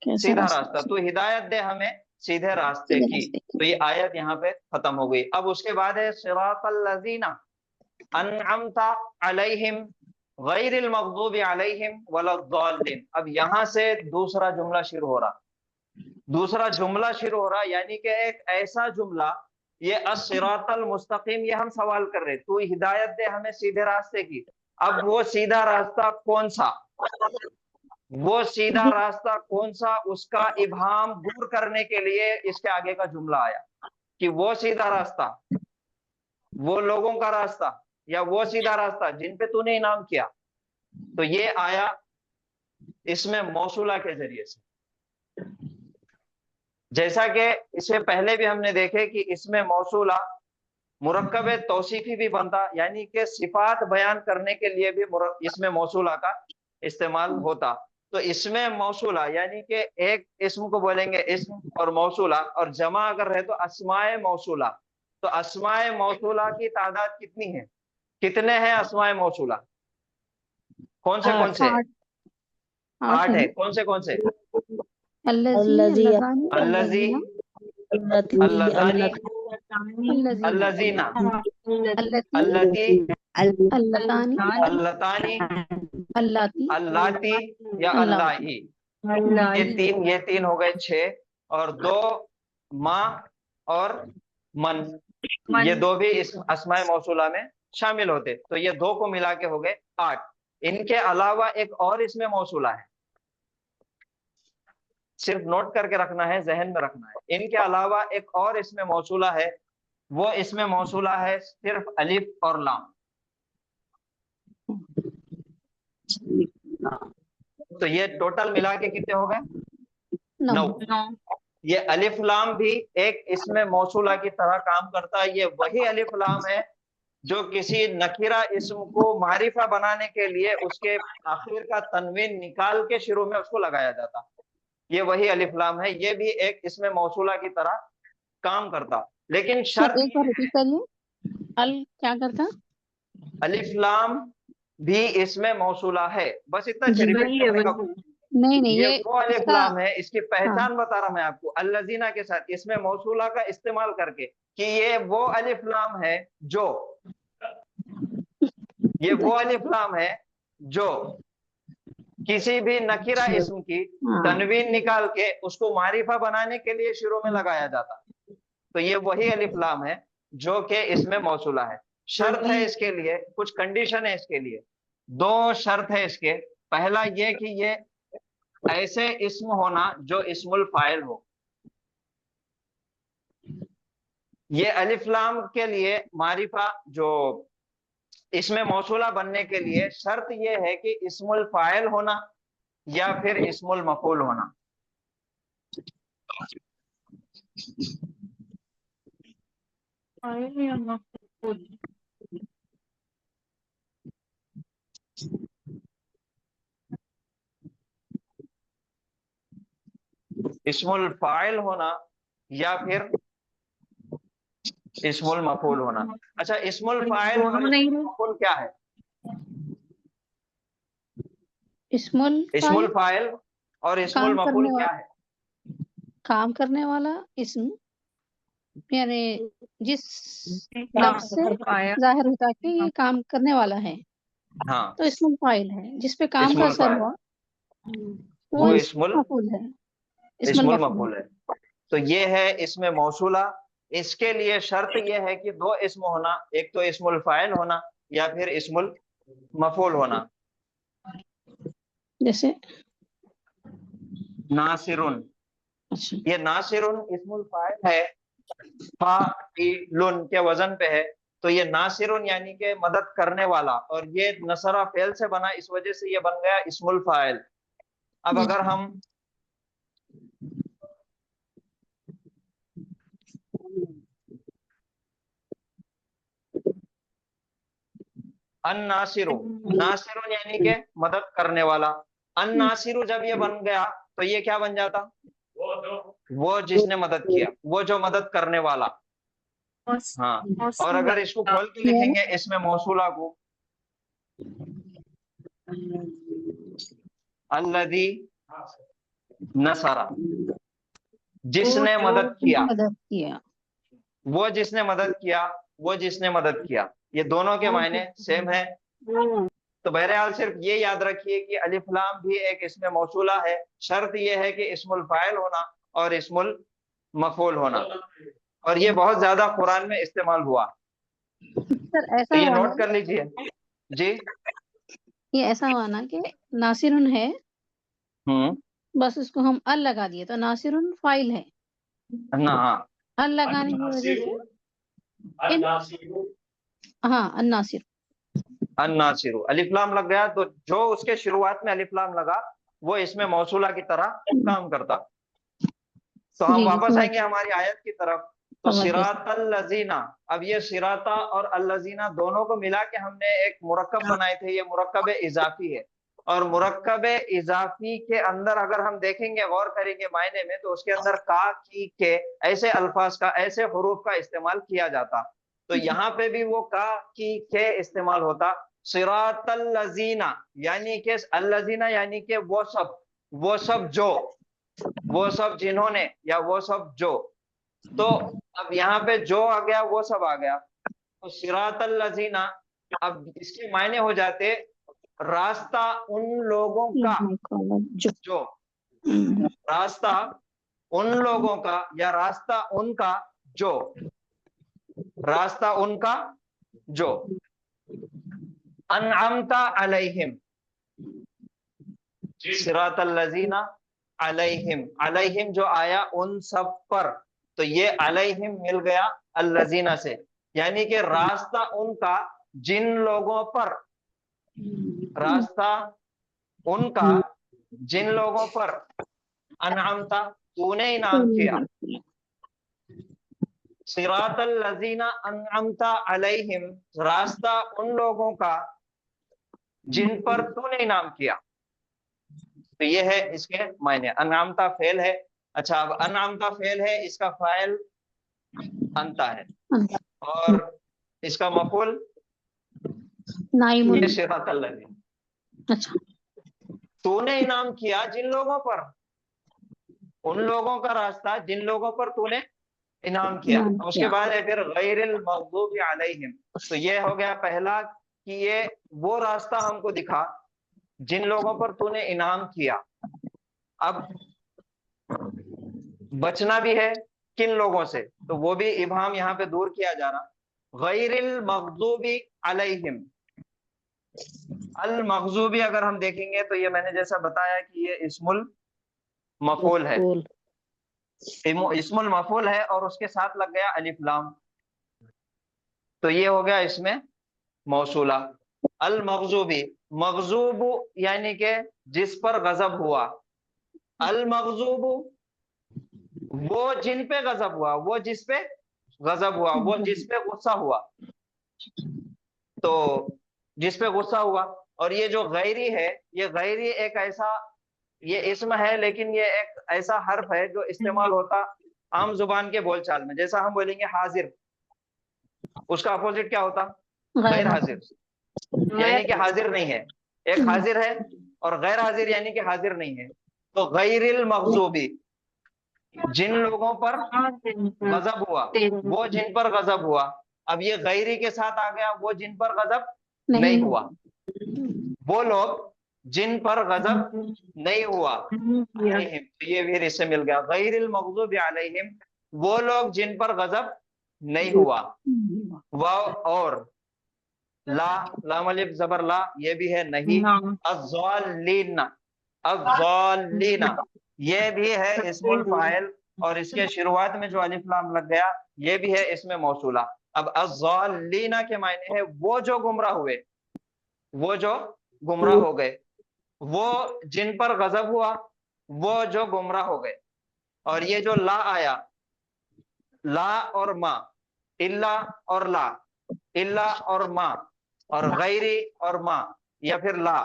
कैसा सीधा रास्ता? रास्ता, तू हिदायत दे हमें सीधे रास्ते सीधे की। रास्ते तो ये आयत यहाँ पे खत्म हो गई। अब उसके बाद है सिरातल लज़ीना अनअमता अलैहिम गैरिल मग़ज़ूबि अलैहिम वलद्दालिन। अब यहाँ से दूसरा जुमला शुरू हो रहा, दूसरा जुमला शुरू हो रहा, यानी कि एक ऐसा जुमला, ये अस्सिरातल मुस्तकीम, ये हम सवाल कर रहे, तू हिदायत दे हमें सीधे रास्ते की। अब वो सीधा रास्ता कौन सा, वो सीधा रास्ता कौन सा, उसका इबहाम दूर करने के लिए इसके आगे का जुमला आया कि वो सीधा रास्ता, वो लोगों का रास्ता, या वो सीधा रास्ता जिन पे तूने इनाम किया। तो ये आया इसमें मौसूला के जरिए से। जैसा कि इससे पहले भी हमने देखे कि इसमें मौसूला मुरक्कब तौसीफी भी बनता, यानी कि सिफात बयान करने के लिए भी इसमें मौसूला का इस्तेमाल होता। तो इसमें मौसूला यानी कि एक इस्म को बोलेंगे इस्म और मौसूला, और जमा अगर रहे तो अस्माए मौसूला। तो अस्माए मौसूला की तादाद कितनी है, कितने हैं अस्माए मौसूला, कौन से कौन से? 8 है। कौन से कौन से? अल्लज़ी, अल्लज़ी, अल्लज़ानी, अल्लज़ीना, अल्लती, अल्लतानी अल्लतानी, अल्लाती अल्लाती या अल्लाही, ये तीन हो गए 6, और 2 माँ और मन, ये 2 भी इस अस्माए मौसूला में शामिल होते, तो ये 2 को मिला के हो गए 8। इनके अलावा एक और इसमें मौसूला है, सिर्फ नोट करके रखना है, जहन में रखना है। इनके अलावा एक और इसमें मौसूला है, वो इसमें मौसूला है सिर्फ अलिफ और लाम। तो ये टोटल मिला के कितने हो गए? 9। ये अलिफ लाम भी एक इसमें मौसूला की तरह काम करता है। ये वही अलिफ लाम है जो किसी नकीरा इस्म को मारिफा बनाने के लिए उसके आखिर का तनवीन निकाल के शुरू में उसको लगाया जाता, ये वही अलिफ लाम है। ये भी एक इसमें मौसूला की तरह काम करता, लेकिन शर्त एक बार रिपीट करिए, अल क्या करता? अलिफ लाम भी इसमें मौसूला है, बस इतना जी, वही है, रिपीट करने का। नहीं नहीं, ये ये वो अलिफ इसका लाम है, इसकी पहचान बता रहा मैं आपको अल्लज़ीना के साथ इसमें मौसूला का इस्तेमाल करके, कि ये वो अलिफ लाम है जो, ये वो अलिफ लाम है जो किसी भी नकीरा इस्म की तनवीन निकाल के उसको मारिफा बनाने के लिए शुरू में लगाया जाता, तो ये वही अलिफ लाम है जो कि इसमें मौसूला है। शर्त है इसके लिए, कुछ कंडीशन है इसके लिए, 2 शर्त है इसके। पहला ये कि ये ऐसे इस्म होना जो इस्मुल फाइल हो। ये अलिफ लाम के लिए मारिफा जो इसमें मौसूला बनने के लिए शर्त ये है कि इस्मुल फाइल होना या फिर इस्मुल मफूल होना। इस्मुल फाइल होना या फिर इस्मुल मफूल होना। अच्छा, इस्मुल फाइल और इस्मुल मफूल क्या है? इस्मुल फाइल और इस्मुल मफूल क्या है? काम करने वाला इस्म, यानी जिस लफ्ज से जाहिर होता है कि ये काम करने वाला है, हाँ, तो इस्मुल फाइल है। जिस पे काम का इस्मुल असर फाइल, हुआ वो वो इस्मुल मफूल है, इस्मुल मफूल है। तो ये है इसमें मौसूला। इसके लिए शर्त ये है कि 2 इस्म होना, एक तो इस्मुल फाइल होना या फिर इस्मुल मफूल होना। जैसे नासिरुन, अच्छा, ये नासिरुन इस्मुल फाइल है, फाइलुन के वजन पे है, तो ये नासिरुन यानी कि मदद करने वाला, और ये नसरा फेल से बना, इस वजह से ये बन गया इस्मुल फाइल। अब अगर हम अन्नासिरु, नासिरुन यानी के मदद करने वाला, अन्नासिरु जब ये बन गया तो ये क्या बन जाता? वो जिसने मदद किया, वो जो मदद करने वाला। हाँ, और अगर इसको खोल के लिखेंगे इसमें मौसूला को, अल्लज़ी नसरा, जिसने मदद किया, वो जिसने मदद किया, वो जिसने मदद किया, ये दोनों के मायने सेम है। तो बहरहाल सिर्फ ये याद रखिए कि अलिफ लाम भी एक इसमें मौसूला है। शर्त ये है कि इस्मुल फाइल होना और इस्मुल मफूल होना, और ये बहुत ज्यादा कुरान में इस्तेमाल हुआ। सर ऐसा तो ये हुआ नोट ना, कर लीजिए जी। ये ऐसा हुआ ना कि नासिरुन है, बस उसको हम अल लगा दिए तो नासिरुन फाइल है ना, हाँ, अल लगाने की वजह से हाँ अन्नासिर, अन्नासिरु अलिफ लाम लग गया, तो जो उसके शुरुआत में अलिफ लाम लगा वो इसमें मौसूला की तरह काम करता। तो हम वापस आएंगे हमारी आयत की तरफ। तो सिरातल लजीना, अब ये सिराता और अल्लजीना दोनों को मिला के हमने एक मुरक्कब बनाए थे, ये मुरक्कब इजाफी है। और मुरक्कब इजाफी के अंदर अगर हम देखेंगे, गौर करेंगे मायने में, तो उसके अंदर का, की, के ऐसे अल्फाज का, ऐसे हुरूफ का इस्तेमाल किया जाता। तो यहाँ पे भी वो का, की, के इस्तेमाल होता। सिरातल लजीना यानी कि अल्लजीना यानी कि वो सब जो, वो सब जिन्होंने, या वो सब जो। तो अब यहाँ पे जो आ गया वो सब आ गया। तो सिरातल लजीना اب اس کے معنی ہو جاتے راستہ ان لوگوں کا جو، راستہ ان لوگوں کا یا راستہ ان کا جو، راستہ ان کا جو، انعمت علیہم، صراط الذین علیہم، علیہم جو آیا ان سب پر، تو یہ علیہم مل گیا الذین سے، یعنی کہ راستہ ان کا جن لوگوں پر، راستہ ان کا جن لوگوں پر انعمت تو نے انعام کیا، صراط الذین انعمت علیہم راستہ ان لوگوں کا جن پر تو نے انعام کیا، تو یہ ہے اس کے معنی، انعمتا فعل ہے۔ اچھا اب انعمتا فعل ہے، اس کا فاعل انتا ہے اور اس کا مفعول نائم، صراط الذین، اچھا تو نے انعام کیا جن لوگوں پر، ان لوگوں کا راستہ جن لوگوں پر تو نے انعام کیا۔ اس کے بعد ہے پھر غیر المغضوب علیہم، تو یہ ہو گیا پہلا کہ یہ وہ راستہ ہم کو دکھا جن لوگوں پر تو نے انعام کیا۔ اب بچنا بھی ہے کن لوگوں سے، تو وہ بھی ابہام یہاں پہ دور کیا جا رہا، غیر المغضوب علیہم، المغضوبی اگر ہم دیکھیں گے تو یہ میں نے جیسا بتایا کہ یہ اسم المفعول ہے، اسم المفعول ہے اور اس کے ساتھ لگ گیا الف لام، تو یہ ہو گیا اس میں موصولہ۔ المغضوبی، مغضوب یعنی کہ جس پر غضب ہوا، المغضوب وہ جن پہ غضب ہوا، وہ جس پہ غضب ہوا، وہ جس پہ غصہ ہوا، تو جس پہ غصہ ہوا۔ اور یہ جو غیری ہے، یہ غیری ایک ایسا، یہ اسم ہے لیکن یہ ایک ایسا حرف ہے جو استعمال ہوتا عام زبان کے بول چال میں، جیسا ہم بولیں گے حاضر، اس کا اپوزٹ کیا ہوتا؟ غیر حاضر، یعنی کہ حاضر نہیں ہے، ایک حاضر ہے اور غیر حاضر یعنی کہ حاضر نہیں ہے، تو غیر المغضوبی جن لوگوں پر غضب ہوا، وہ جن پر غضب ہوا، اب یہ غیری کے ساتھ آ گیا وہ جن پر غضب نہیں ہوا، وہ لوگ جن پر غضب نہیں ہوا علیہم، یہ پھر اس سے مل گیا غیر المغضوب علیہم، وہ لوگ جن پر غضب نہیں ہوا، اور لا، لام الف زبر لا، یہ بھی ہے نہیں، الضالین، الضالین یہ بھی ہے اسم الفاعل، اور اس کے شروعات میں جو الف لام لگ گیا یہ بھی ہے اسم موصولہ۔ اب الضالین کے معنی ہے وہ جو گمراہ ہوئے، وہ جو گمراہ ہو گئے، وہ جن پر غضب ہوا، وہ جو گمراہ ہو گئے۔ اور یہ جو لا آیا، لا اور ما، الا اور لا، الا اور ما، اور غیری اور ما، یا پھر لا،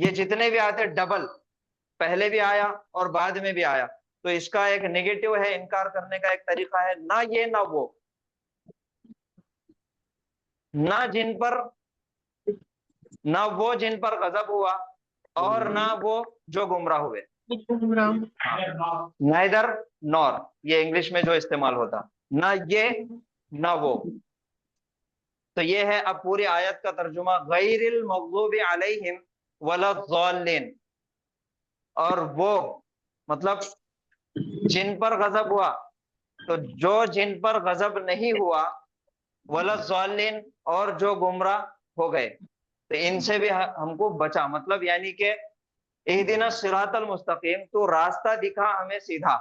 یہ جتنے بھی آتے ڈبل، پہلے بھی آیا اور بعد میں بھی آیا، تو اس کا ایک نیگیٹو ہے، انکار کرنے کا ایک طریقہ ہے نہ یہ نہ وہ، نہ جن پر، نہ وہ جن پر غضب ہوا اور نہ وہ جو گمراہ ہوئے، نیدر نور، یہ انگلش میں جو استعمال ہوتا، نہ یہ نہ وہ۔ تو یہ ہے اب پوری آیت کا ترجمہ، غیر المغضوب علیہم ولا الضالین، اور وہ مطلب جن پر غضب ہوا، تو جو جن پر غضب نہیں ہوا، ولا الضالین اور جو گمراہ ہو گئے، تو ان سے بھی ہم کو بچا، مطلب یعنی کہ اہدنا الصراط المستقیم، تو راستہ دکھا ہمیں سیدھا،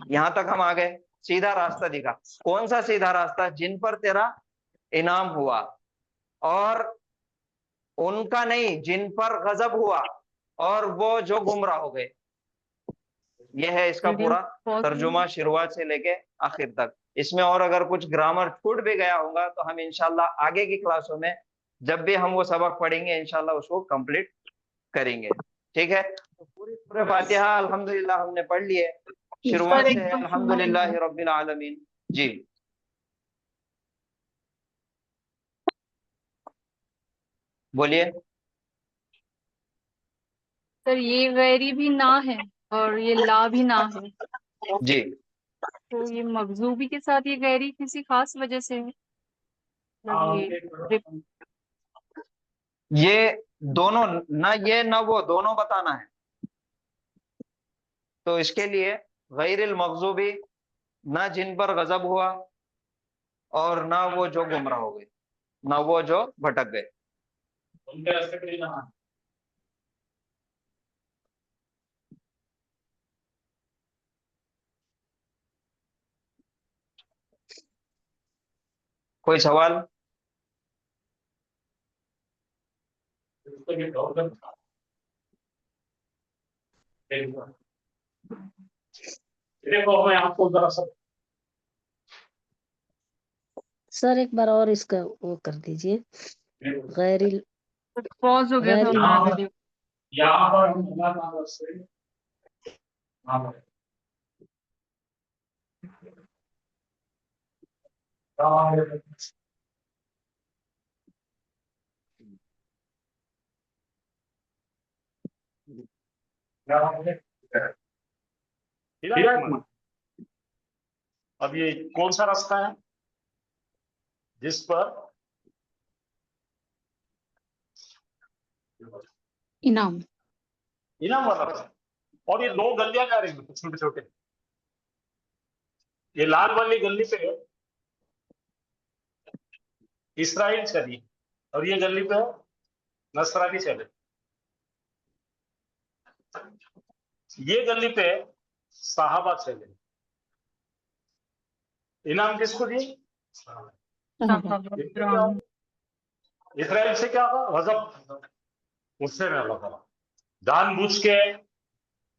یہاں تک ہم آ گئے، سیدھا راستہ دکھا، کون سا سیدھا راستہ؟ جن پر تیرا انعام ہوا، اور ان کا نہیں جن پر غضب ہوا اور وہ جو گمراہ ہو گئے۔ یہ ہے اس کا پورا ترجمہ شروعات سے لے کے آخر تک۔ اس میں اور اگر کچھ گرامر چھوٹ بھی گیا ہوگا تو ہم انشاءاللہ آگے کی کلاسوں میں جب بھی ہم وہ سبق پڑھیں گے انشاءاللہ اس کو کمپلیٹ کریں گے، ٹھیک ہے؟ پورے فاتحہ الحمدللہ ہم نے پڑھ لیے، شروعات سے ہے الحمدللہ رب العالمین۔ جی بولیے۔ سر یہ غیری بھی نہ ہے اور یہ لا بھی نہ ہے، جی تو یہ مغضوبی کے ساتھ یہ غیری کسی خاص وجہ سے ہے؟ مطلب یہ یہ دونوں نہ یہ نہ وہ دونوں بتانا ہے. تو اس کے لیے غیر المغضوبی نہ جن پر غضب ہوا اور نہ وہ جو گمراہ ہو گئے نہ وہ جو بھٹک گئے. ان کے راستے پہ نہیں جانا. کوئی سوال؟ دیکھو میں آپ کو ذرا سا سر ایک بار اور اس کا وہ کر دیجئے. غیر پاز ہو گیا تھا غیر ہمارا ویڈیو. یہاں پر ہم اللہ تعالیٰ سے ہاں اب یہ کون سا راستہ ہے جس پر انعام. انعام والا راستہ؟ اور یہ دو گلیاں جا رہی ہیں چھوٹے چھوٹے. یہ لال والی گلی پہ اسرائیل چلی اور یہ گلی پہ نصرانی چلے. یہ گلی پہ صحابہ چلے. انعام کس کو دی؟ اسرائیل سے کیا ہوگا؟ غضب. اس سے میں اللہ تعالیٰ جان بوجھ کے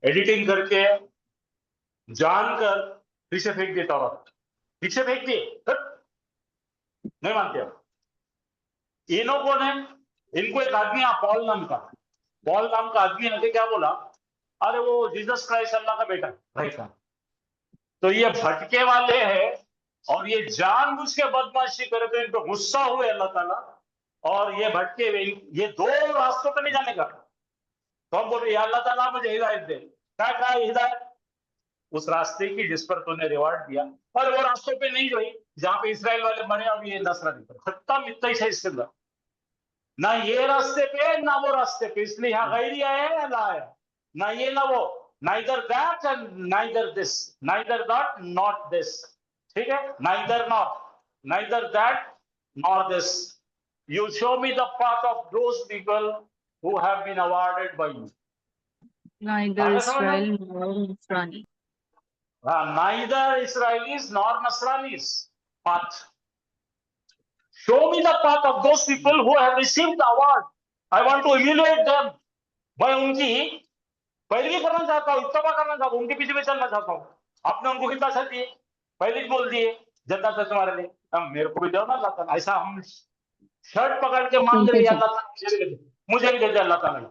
ایڈیٹنگ کر کے جان کر پیچھے پھینک دیتا اور پیچھے پھینک دیے نہیں مانتے. انہوں کون ہے؟ ان کو ایک آدمی پال نام کا آدمی نے کیا بولا؟ ارے وہ جیسس کرائسٹ اللہ کا بیٹا ہے. تو یہ بھٹکے والے ہیں اور یہ جان بوجھ کے بدمعاشی کرے تو ان پہ غصہ ہوئے اللہ تعالیٰ. اور یہ بھٹکے ہوئے یہ دو راستوں پہ نہیں جانے کا. تو ہم بول رہے اللہ تعالیٰ مجھے ہدایت دے. کیا ہدایت؟ اس راستے کی جس پر تو نے ریوارڈ دیا. اور وہ راستوں پہ نہیں گئی جہاں پہ اسرائیل والے مرے اور یہ نصرانی پر ختم اتنا ہی ہے اس کے اندر. نہ یہ راستے پہ نہ وہ راستے پہ. اس لیے یہاں غیری آیا ہے اللہ آیا. نہ یہ نہ وہ. neither that and neither this. neither that not this. ٹھیک ہے. neither that nor this. You show me the path of those people who have been awarded by you. Neither Israel nor Nasrani. Neither Israelis nor Nasranis path. Show me the path of those people who have received the award. I want to emulate them. میں ان کی پیروی کرنا چاہتا ہوں, اتباع کرنا چاہتا ہوں, ان کے پیچھے میں چلنا چاہتا ہوں. آپ نے ان کو کتنا سر دیے, پہلے ہی بول دیے جنت ہے تمہارے لیے, میرے کو بھی دو نا اللہ تعالیٰ. ایسا ہم شرٹ پکڑ کے مانگ رہے ہیں اللہ تعالیٰ مجھے بھی دے دے اللہ تعالیٰ.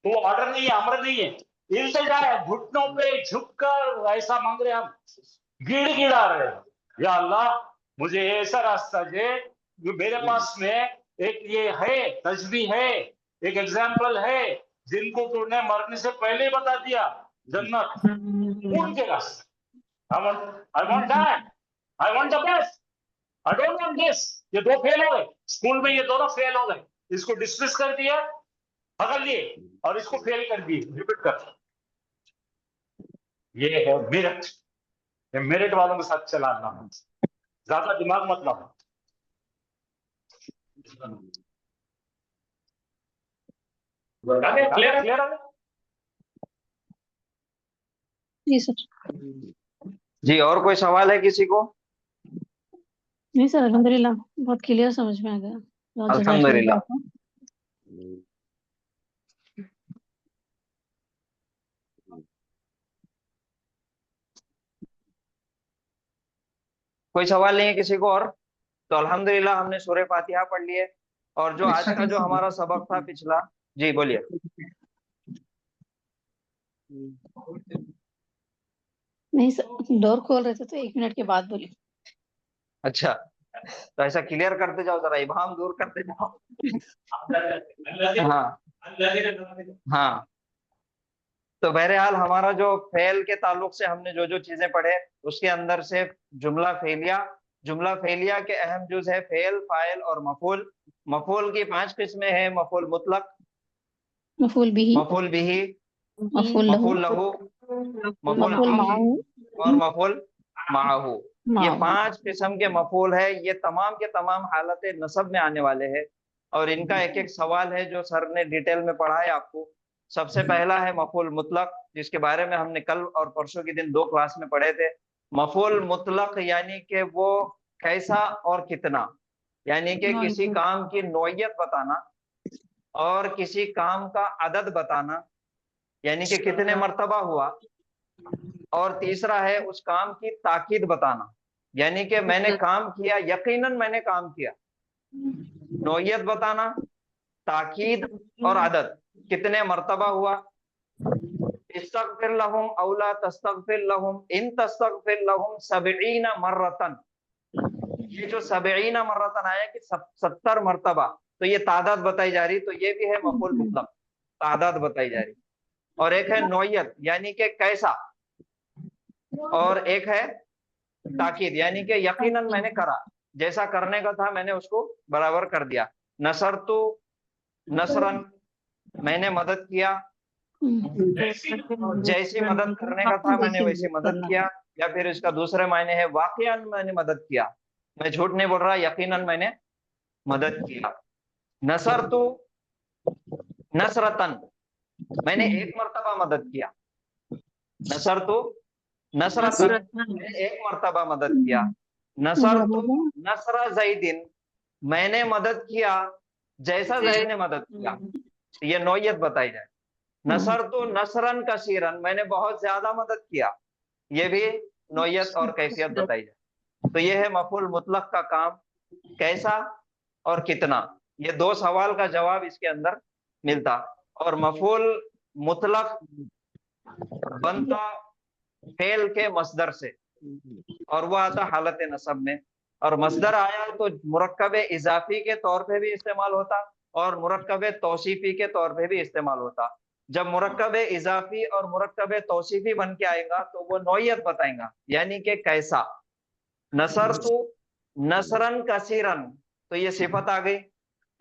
تو وہ آرڈر نہیں ہے, امر نہیں ہے. التجا ہے, گھٹنوں پہ جھک کر ایسا مانگ رہے ہم, گڑ گڑا رہے. یا اللہ مجھے ایسا راستہ دے جو میرے پاس میں ایک یہ ہے تجبیہ ہے, ایک ایگزامپل ہے جن کو تو نے مرنے سے پہلے ہی بتا دیا جنت. ان کے راستے I want that. I want the best. I don't want this. یہ دو فیل ہو گئے اسکول میں, یہ دونوں فیل ہو گئے. اس کو ڈسمس کر دیا, پکڑ لیے, اور اس کو فیل کر دیے, ریپیٹ کر. یہ ہے میرٹ. میرٹ والوں کے ساتھ چلانا, زیادہ دماغ مت لاؤ. جی سر. جی اور کوئی سوال ہے کسی کو؟ نہیں سر, الحمدللہ بہت کلیئر سمجھ میں آ گیا. الحمدللہ. کوئی سوال نہیں ہے کسی کو اور؟ تو الحمدللہ ہم نے سورہ فاتحہ پڑھ لی ہے. اور جو آج کا جو ہمارا سبق تھا پچھلا, جی بولیے. نہیں سر, ڈور کھول رہے تھے تو 1 منٹ کے بعد بولیے. اچھا, تو ایسا کلیئر کرتے جاؤ, ذرا ابہام دور کرتے جاؤ. ہاں تو بہرحال ہمارا جو فعل کے تعلق سے ہم نے جو چیزیں پڑھے اس کے اندر سے جملہ فعلیہ جملہ فعلیہ کے اہم جز ہے فعل، فاعل اور مفعول۔ مفعول کی 5 قسمیں ہیں: مفعول مطلق، مفعول به، مفعول به، مفعول له، مفعول له، مفعول مفعول به معه، اور مفعول معه۔ یہ معه۔ 5 قسم کے مفعول ہے، یہ تمام کے تمام حالت نصب میں آنے والے ہیں، اور ان کا ایک ایک سوال ہے جو سر نے ڈیٹیل میں پڑھا ہے آپ کو۔ سب سے پہلا ہے مفعول مطلق، جس کے بارے میں ہم نے کل اور پرسوں کے دن 2 کلاس میں پڑھے تھے۔ مفعول مطلق یعنی کہ وہ کیسا اور کتنا، یعنی کہ کسی کام کی نوعیت بتانا اور کسی کام کا عدد بتانا، یعنی کہ کتنے مرتبہ ہوا، اور تیسرا ہے اس کام کی تاکید بتانا، یعنی کہ میں نے کام کیا، یقیناً میں نے کام کیا۔ نوعیت بتانا، تاکید اور عدد، کتنے مرتبہ ہوا۔ استغفر لهم او لا تستغفر لهم ان تستغفر لهم 70 مرتن، یہ جو 70 مرتن آیا کہ 70 مرتبہ، تو یہ تعداد بتائی جا رہی، تو یہ بھی ہے مفعول مطلق، تعداد بتائی جا رہی۔ اور ایک ہے نوعیت یعنی کہ کیسا، اور ایک ہے تاکید یعنی کہ یقیناً میں نے کرا، جیسا کرنے کا تھا میں نے اس کو برابر کر دیا۔ نصرت نصرن، میں نے مدد کیا، جیسی مدد کرنے کا تھا میں نے ویسی مدد کیا۔ یا پھر اس کا دوسرے معنی ہے واقعاً میں نے مدد کیا، میں جھوٹ نہیں بول رہا، یقیناً میں نے مدد کیا۔ نصرت نصرتن، میں نے 1 مرتبہ مدد کیا۔ نصرت نصرتن، میں نے 1 مرتبہ مدد کیا۔ نصرت نصر زیدن، میں نے مدد کیا جیسا زید نے مدد کیا، یہ نوعیت بتائی جائے۔ نصرت نصرن کثیرن، میں نے بہت زیادہ مدد کیا، یہ بھی نوعیت اور کیفیت بتائی جائے۔ تو یہ ہے مفعول مطلق کا کام، کیسا اور کتنا، یہ 2 سوال کا جواب اس کے اندر ملتا۔ اور مفعول مطلق بنتا فعل کے مصدر سے، اور وہ آتا حالت نصب میں، اور مصدر آیا تو مرکب اضافی کے طور پہ بھی استعمال ہوتا اور مرکب توصیفی کے طور پہ بھی استعمال ہوتا۔ جب مرکب اضافی اور مرکب توصیفی بن کے آئے گا تو وہ نوعیت بتائیں گا، یعنی کہ کیسا۔ نصرت نصرن کثیرن، تو یہ صفت آ گئی،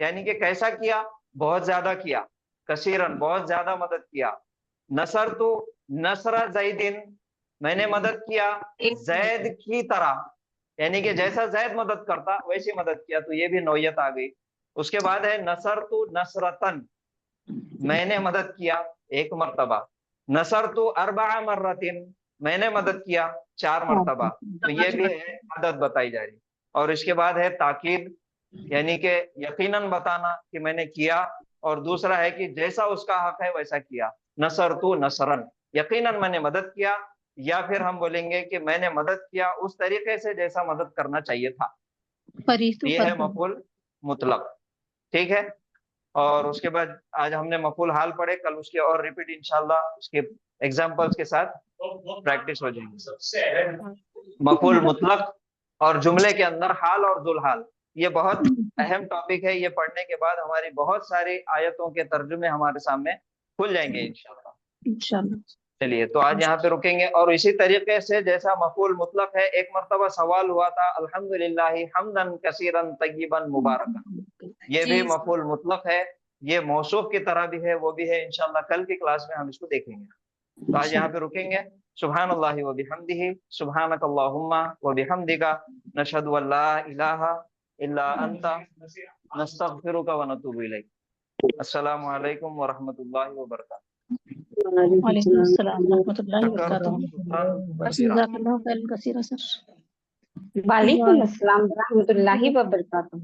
یعنی کہ کیسا کیا، بہت زیادہ کیا، کثیرن بہت زیادہ مدد کیا۔ نصرت نصر زیدن، میں نے مدد کیا زید کی طرح، یعنی کہ جیسا زید مدد کرتا ویسی مدد کیا، تو یہ بھی نوعیت آ گئی۔ اس کے بعد ہے نصرت نصرتن، میں نے مدد کیا 1 مرتبہ۔ نصرت 4 مرتن، میں نے مدد کیا 4 مرتبہ، تو یہ بھی ہے عدد بتائی جا رہی۔ اور اس کے بعد ہے تاکید، یعنی کہ یقیناً بتانا کہ میں نے کیا، اور دوسرا ہے کہ جیسا اس کا حق ہے ویسا کیا۔ نصرت نصرن، یقیناً میں نے مدد کیا، یا پھر ہم بولیں گے کہ میں نے مدد کیا اس طریقے سے جیسا مدد کرنا چاہیے تھا۔ یہ ہے مفعول مطلق، ٹھیک ہے۔ اور اس کے بعد آج ہم نے مفعول حال پڑھے، کل اس کے اور ریپیٹ انشاءاللہ اس کے ایگزامپلس کے ساتھ پریکٹس ہو جائیں گی۔ مفعول مطلق اور جملے کے اندر حال اور ذو الحال، یہ بہت اہم ٹاپک ہے، یہ پڑھنے کے بعد ہماری بہت ساری آیتوں کے ترجمے ہمارے سامنے کھل جائیں گے انشاءاللہ۔ چلیے تو آج یہاں پہ رکیں گے، اور اسی طریقے سے جیسا مفعول مطلق ہے، ایک مرتبہ سوال ہوا تھا الحمدللہ حمدن کثیرن طیبا مبارکا، یہ بھی مفعول مطلق ہے، یہ موصوف کی طرح بھی ہے، وہ بھی ہے، انشاءاللہ کل کی کلاس میں ہم اس کو دیکھیں گے۔ تو آج یہاں پہ رکیں گے۔ سبحان اللہ و بحمدہ، سبحانک اللہم و بحمدک، نشہد ان لا الہ الا انت، نستغفرک و نتوب الیک۔ السلام علیکم ورحمۃ اللہ وبرکاتہ۔ وعلیکم السلام ورحمۃ اللہ وبرکاتہ۔ جزاک اللہ خیرا کثیرا سر۔ وعلیکم السلام ورحمۃ اللہ وبرکاتہ۔